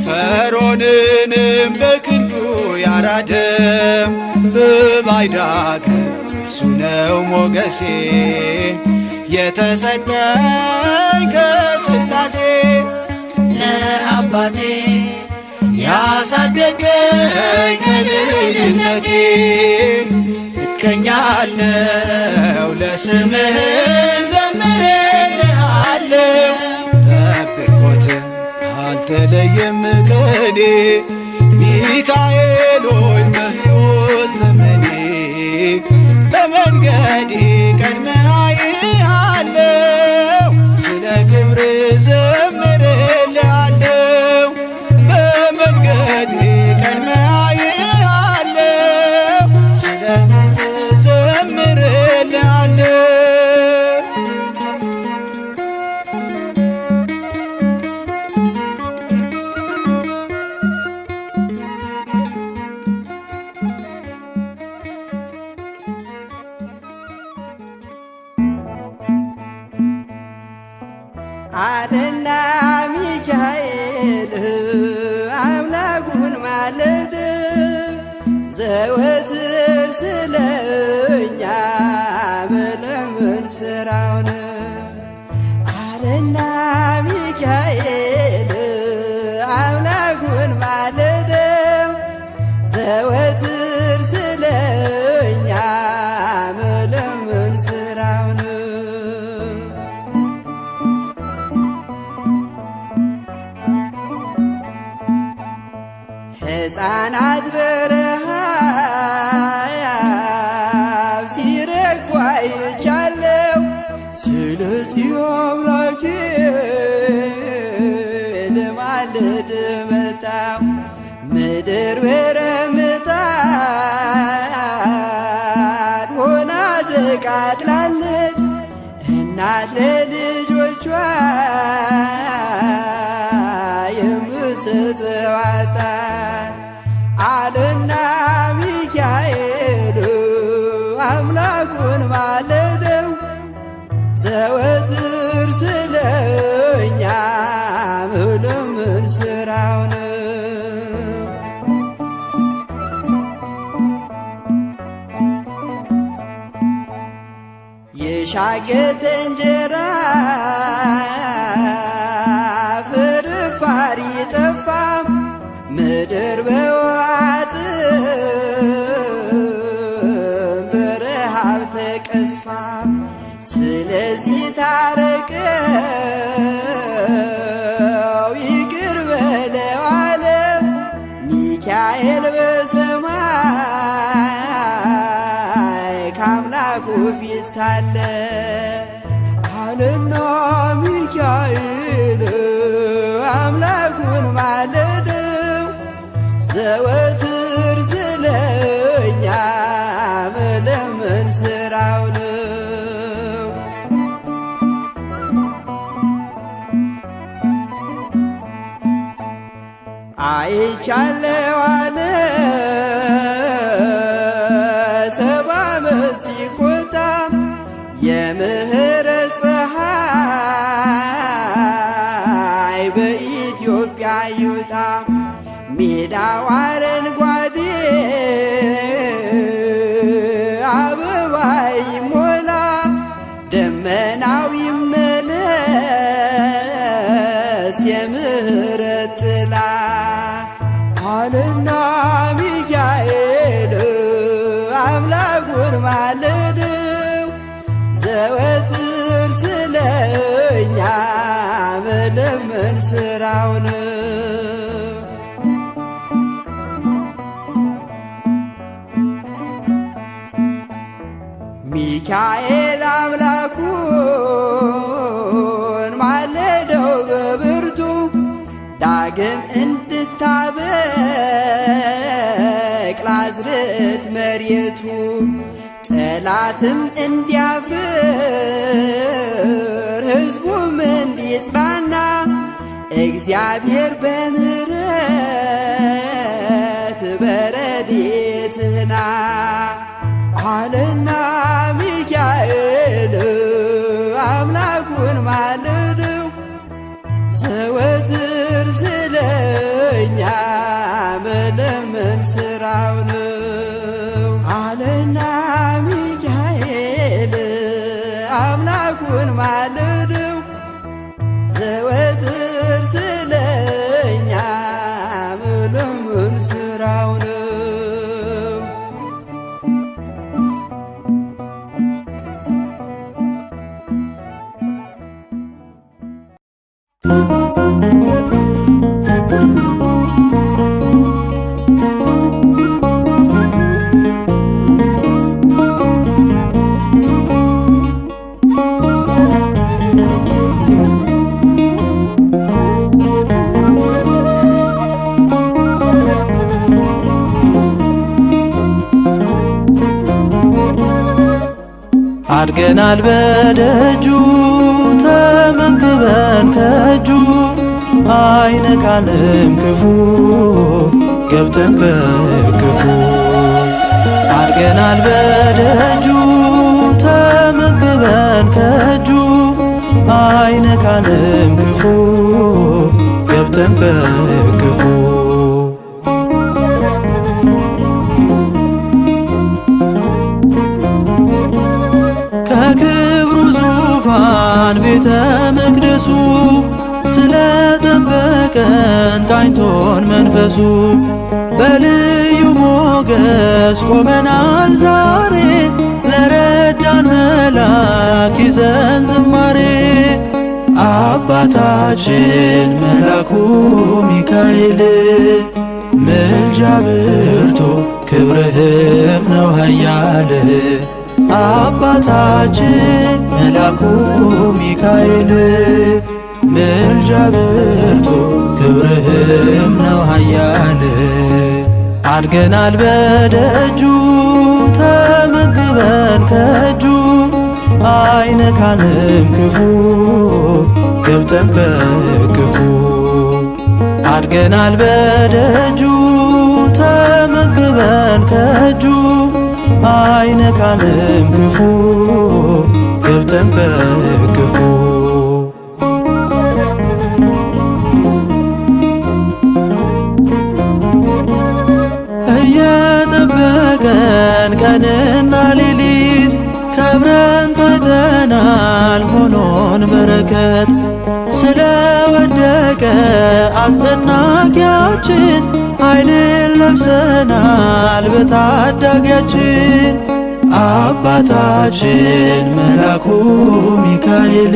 ፈርዖንንም በክንዱ ያራደ በባዕድ አገር እሱ ነው ሞገሴ የተሰጠኝ ከሥላሴ ለአባቴ ያሳደገኝ ከልጅነቴ እቀኛለሁ ለስምህም ዘምሬልሃለሁ ጠብቆትም አልተለየም ከኔ ሚካኤል ሆይ በሕይወት ዘመኔ በመንገዴ ቀድመህ አየሃለሁ ስለ ክብር ዘምርልሃለሁ በመንገዴ ቀድመህ አየሃለሁ ስለ ክብር ዘምርልሃለሁ አደና ሚካኤል አምላኩን ማለድ ዘወትር ስለኛ ዘወትር ስለኛ መለመን ስራው ነው። ሕፃናት በረሃብ ሲረግፉ አይቻለው። ስለዚህ አምላኬ ልማልድ መጣሁ። ምድር በረምጣድ ሆና ተቃጥላለች። እናት ለልጆቿ የምትሰጠው አጣች። አለና ሚካኤል አምላኩን ማለደው። ዘወትር ስለኛ መለመን ስራው ነው። የሻገተ እንጀራ ፍርፋሪ ጠፋ። ምድር በዋጥም በረሃብ ተቀስፋ። ስለዚህ ታረቀው ይቅር በለው አለ ሚካኤል በሰማይ ከአምላኩ ፊት ሳለ። አለና ሚካኤል አምላኩን ማለደው። ዘወትር ስለኛ መለመን ስራው ነው። አይቻለው አለ ሰባ ዓመት ሲቆጣ። የምህረት ፀሐይ በኢትዮጵያ ይውጣ። ሜዳው አረንጓዴ አበባ ይሞላ። ደመናው ይመለስ የምህረት ጥላ። አለና ሚካኤል አምላኩን ማለደው። ዘወትር ስለኛ መለመን ስራው ነው። ሚካኤል አምላኩን ማለደው በብርቱ። ዳግም እንድታበቅል አዝርዕት መሬቱ። ጠላትም እንዲያፍር ሕዝቡም እንዲጽናና። እግዚአብሔር በምሕረት በረድኤትህና። አለና ሚካኤል አምላኩን ማለደው። ዘወትር ስለኛ መለመን ስራው ነው። አለና ሚካኤል አምላኩን ማለደው። ዘወትር ስለኛ መለመን ስራው ነው። አድገናል በደጁ ተመግበን ከእጁ። አይነካንም ክፉ ገብተን ከክፉ። አድገናል በደጁ ተመግበን ከእጁ። አይነካንም ክፉ ገብተን ከክፉ። ከክብሩ ዙፋን ቤተ መቅደሱ ስለጠበቀን ቃኝቶን መንፈሱ። በልዩ ሞገስ ቆመናል ዛሬ ለረዳን መላክ ይዘን ዝማሬ አባታችን መላኩ ሚካኤል ምልጃ ብርቱ ክብርህም ነው ኃያል አባታችን መላኩ ሚካኤል ምልጃ ብርቱ ክብርህም ነው ኃያል አድገናል በደጁ ተመግበን ከእጁ አይነካንም ክፉ ገብተን ከክፉ አድገናል በደጁ ተመግበን ከእጁ አይነካንም ክፉ ገብተን ከክፉ እየጠበቀን ቀንና ሌሊት ከብረን ታይተናል ሆኖን በረከት ስለወደቀ አስጨናቂያችን ኃይልን ለብሰናል በታዳጊያችን አባታችን መላኩ ሚካኤል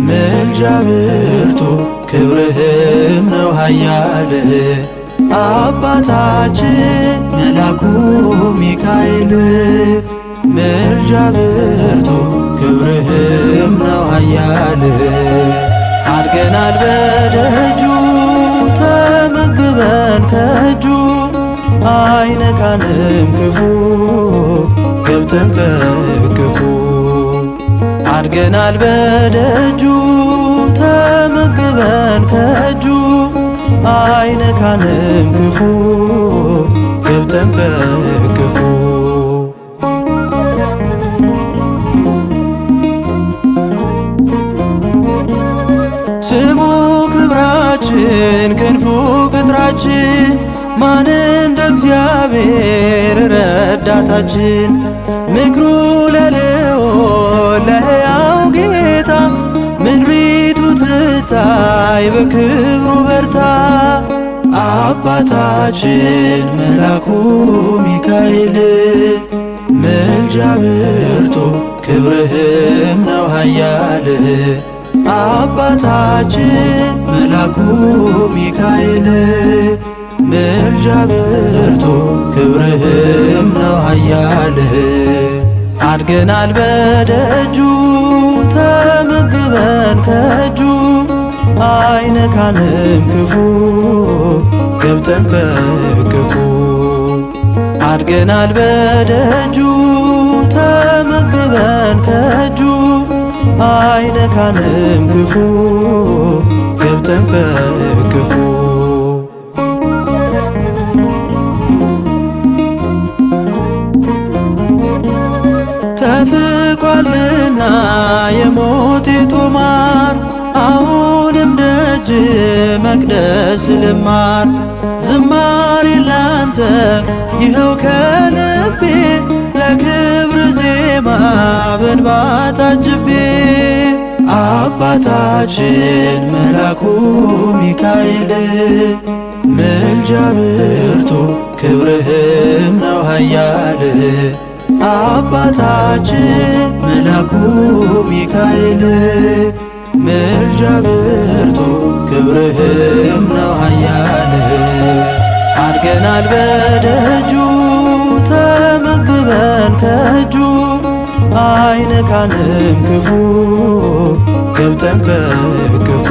ምልጃ ብርቱ ክብርህም ነው ኃያል አባታችን መላኩ ሚካኤል ምልጃ ብርቱ ክብርህም ነው ኃያል አድገናል በደጁ ተመግበን ከእጁ አይነካንም ክፉ ገብተን ከክፉ አድገናል በደጁ ተመግበን ከእጁ አይነካንም ክፉ ገብተን ከክፉ ስሙ ክብራችን ክንፉ ቅጥራችን ማን እንደ እግዚአብሔር ረዳታችን ምክሩ ለልዑል ለሕያው ጌታ ምድሪቱ ትታይ በክብሩ በርታ አባታችን መላኩ ሚካኤል ምልጃ ብርቱ ክብርህም ነው ኃያል አባታችን መላኩ ሚካኤል ምልጃ ብርቱ ክብርህም ነው ኃያል አድገናል በደጁ ተመግበን ከእጁ አይነካንም ክፉ ገብተን ከክፉ አድገናል በደጁ ተመግበን ከእጁ አይነካንም ክፉ ገብተን ከክፉ ተፍቋልና የሞቴ ጦማር አሁንም ደጅ መቅደስ ልማር ዝማሬ ላንተ ይኸው ከልቤ ለክብር ዜማ በእንባ ታጅቤ አባታችን መላኩ ሚካኤል ምልጃ ብርቱ ክብርህም ነው ኃያል አባታችን መላኩ ሚካኤል ምልጃ ብርቱ ክብርህም ነው ኃያል አድገናል በደጁ ተመግበን ከእጁ አይነካንም ክፉ ገብተን ከክፉ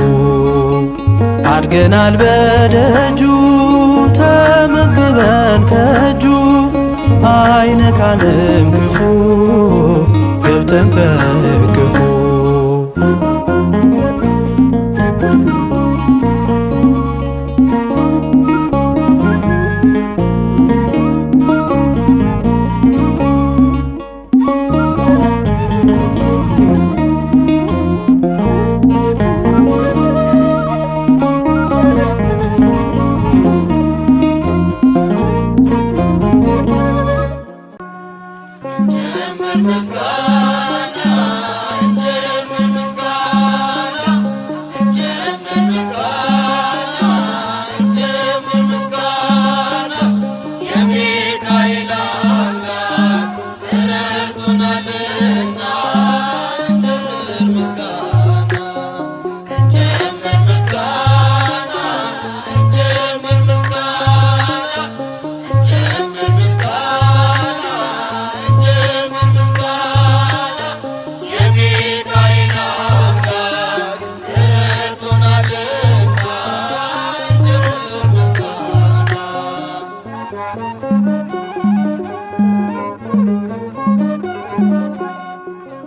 አድገናል በደጁ ተመግበን ከእጁ አይነካንም ክፉ ገብተን ከክፉ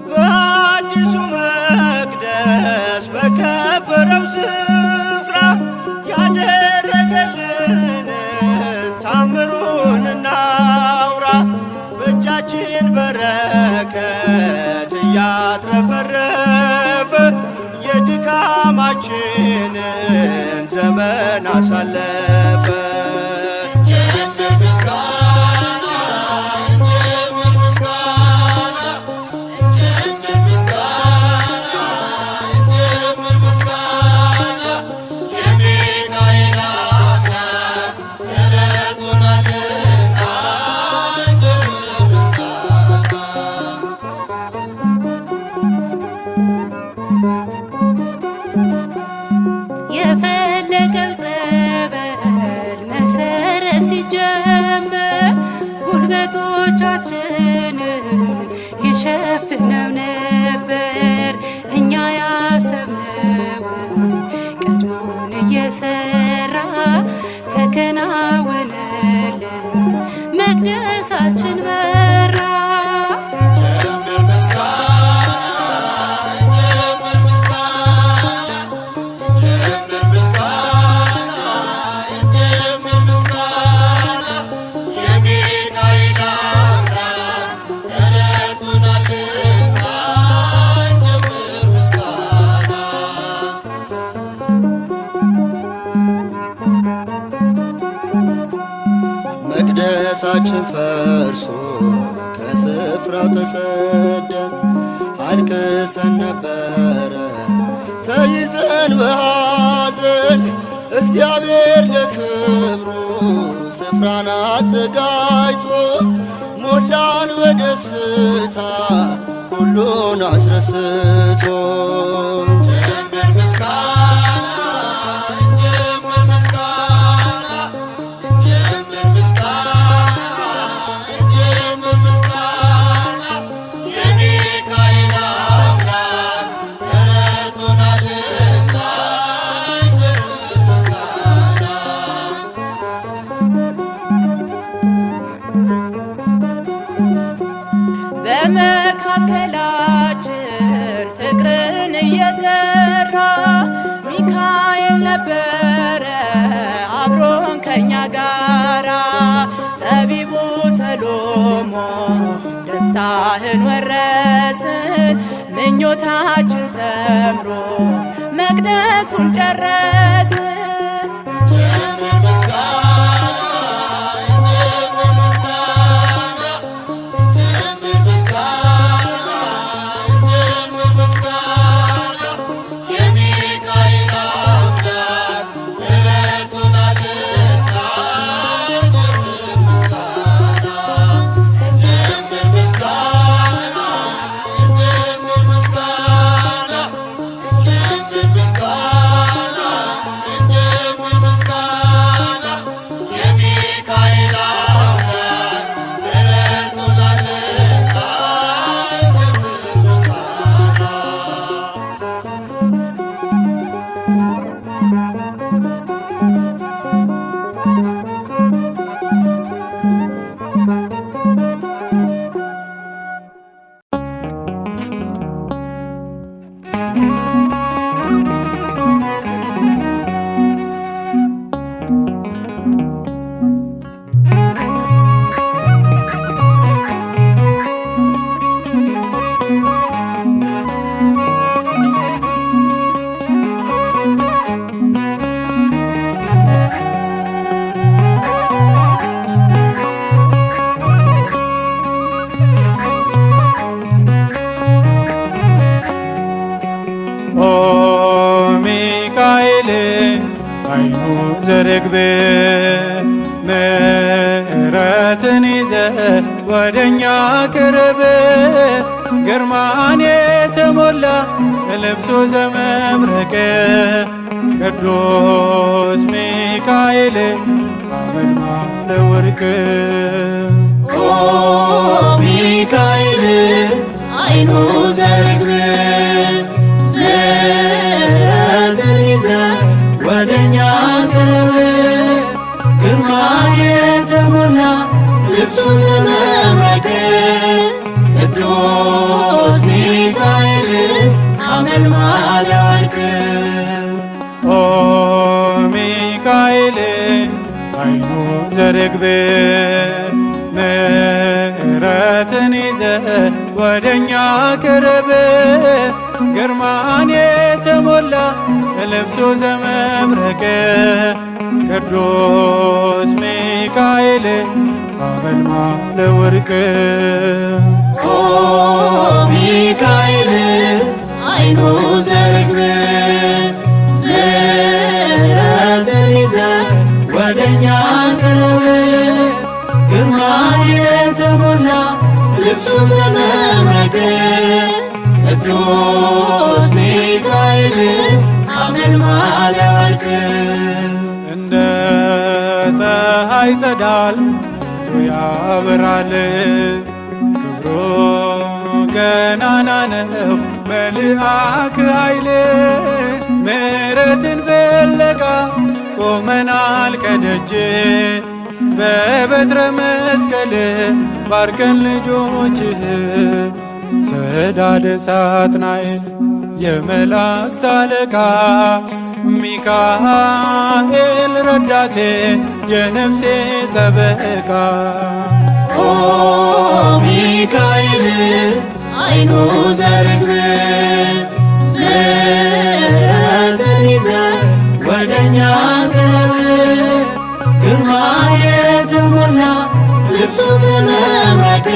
በአዲሱ መቅደስ በከበረው ስፍራ ያደረገልንን ታምሩን እናውራ። በእጃችን በረከት እያትረፈረፈ የድካማችንን ዘመን አሳለፈ። ጀምር ምስጋና ጀምር ምስጋና ጀምር ምስጋና ጀምር ምስጋና የሚካኤል አምላክ ረድቶናልና ጀምር ምስጋና የፈለገው ጸበል መሰረት ሲጀመር ጉልበቶቻችንን ይሸፍነው ነበር። እኛ ያሰብነውን ቀድሞን እየሰራ ተከናወነልን፣ መቅደሳችን በራ። ጀምር ምስጋና ጀምር ምስጋና ጀምር ምስጋና ጀምር ምስጋና የሚካኤል አምላክ ረድቶናልና ጀምር ምስጋና መቅደሳችን ፈርሶ ከስፍራው ተሰደን አልቅሰን ነበረ ተይዘን በሐዘን። እግዚአብሔር ለክብሩ ስፍራን አዘጋጅቶ ሞላን በደስታ ሁሉን አስረስቶ። ጀምር ምስጋና ጀምር ምስጋና ጀምር ምስጋና ጀምር ምስጋና የሚካኤል አምላክ ረድቶናልና ጀምር ምስጋና በመካከላችን ፍቅርን እየዘራ ሚካኤል ነበረ አብሮን ከኛ ጋራ። ጠቢቡ ሰሎሞን ደስታህን ወረስን፣ ምኞታችን ሰምሮ መቅደሱን ጨረስን። ጀምር ምስጋና ጀምር ምስጋና ጀምር ምስጋና ጀምር ምስጋና የሚካኤል አምላክ ረድቶናልና ጀምር ምስጋና ጀምር ምስጋና ጀምር ምስጋና ጀምር ምስጋና ጀምር ምስጋና የሚካኤል አምላክ ረድቶናልና ጀምር ምስጋና ኦ ሚካኤል አይኑ ዘርግብ ምሕረትን ይዘ ወደኛ ቅርብ ግርማን የተሞላ ልብሱ ዘመብረቅ ቅዱስ ሚካኤል አመልማለ ወርቅ ኦ ሚካኤል አይኑ ዘርግብ ምሕረትን ይዘ ወደኛ ቅርብ ግርማ የተሞላ ልብሱ ዘመብረቅ ቅዱስ ሚካኤል አመልማለ ወርቅ ኦ ሚካኤል አይኑ ዘርግብ ምሕረትን ይዘ ወደኛ ቅርብ ግርማን የተሞላ ልብሱ ዘመብረቅ ቅዱስ ሚካኤል አመልማለ ወርቅ ኦ ሚካኤል አይኑ ዘርግብ ምሕረትን ይዘ ወደኛ ቅርብ ግርማን የተሞላ ልብሱ ዘመብረቅ ቅዱስ ሚካኤል አመልማለ ወርቅ እንደ ፀሐይ ጸዳል ፊቱ ያበራል ክብሩ ገናና ነው መልአክ ኃይል ምሕረትን ፍለጋ ቆመናል ከደጅ በበትረ መስቀል ባርከን ልጆችህ ሰዳደ ሳጥናኤል የመላእክት አለቃ ሚካኤል ረዳቴ የነፍሴ ጠበቃ ኦ ሚካኤል አይኑ ዘርግብ ምሕረትን ይዘ ወደኛ ቅርብ ግርማን የተሞላ ልብሱ ዘመብረቅ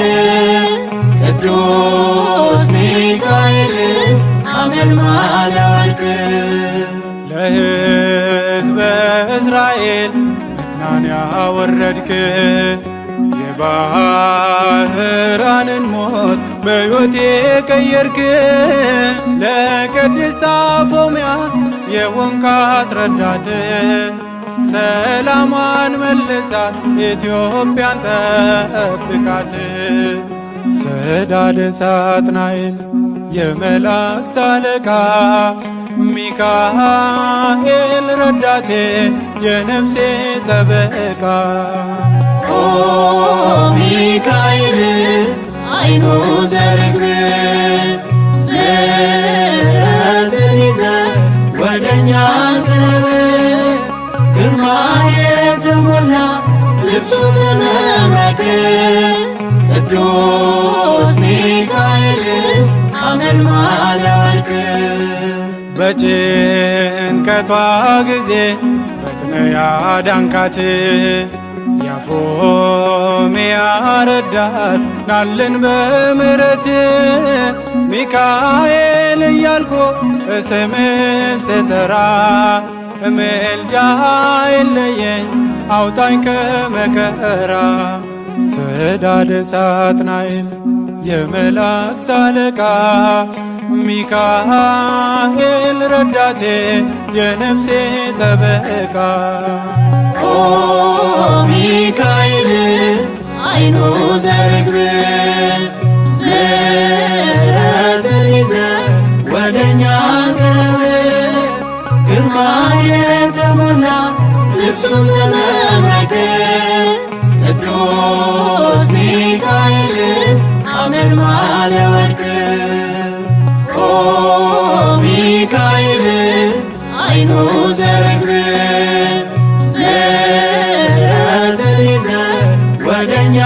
ቅዱስ ሚካኤል አመልማለ ወርቅ ለሕዝበ እስራኤል መናን ያወረድክ የባህራንን ሞት በሕይወቴ ቀየርክ ለቅድስት አፎምያ የወንካት ረዳት ሰላሟን መልሳት ኢትዮጵያን ጠብቃት ሰዳደ ሳጥናኤል የመላእክት አለቃ ሚካኤል ረዳቴ የነፍሴ ጠበቃ ኦ ሚካኤል አይኑ ዘርግብ ምሕረትን ይዘ ወደኛ ቅርብ ግርማን የተሞላ ልብሱ ዘመብረቅ ቅዱስ ሚካኤል አመልማለ ወርቅ በጭንቀቷ ጊዜ ፈጥነ ያዳንካት ያፎምያ ረዳት ናለን በምሕረት ሚካኤል እያልኩ ስምን ስጠራ ምልጃ የለየኝ አውጣኝ ከመከራ ሰዳደ ሳጥናኤል የመላእክት አለቃ ሚካኤል ረዳቴ የነፍሴ ጠበቃ ኦ ሚካኤል አይኑ ዘርግብ ምሕረትን ይዘ ወደኛ ቅርብ ግርማን የተሞላ ልብሱ ዘመብረቅ ቅዱስ ሚካኤል አመልማለ ወርቅ ኦ ሚካኤል አይኑ ዘርግብ ምሕረትን ይዘ ወደኛ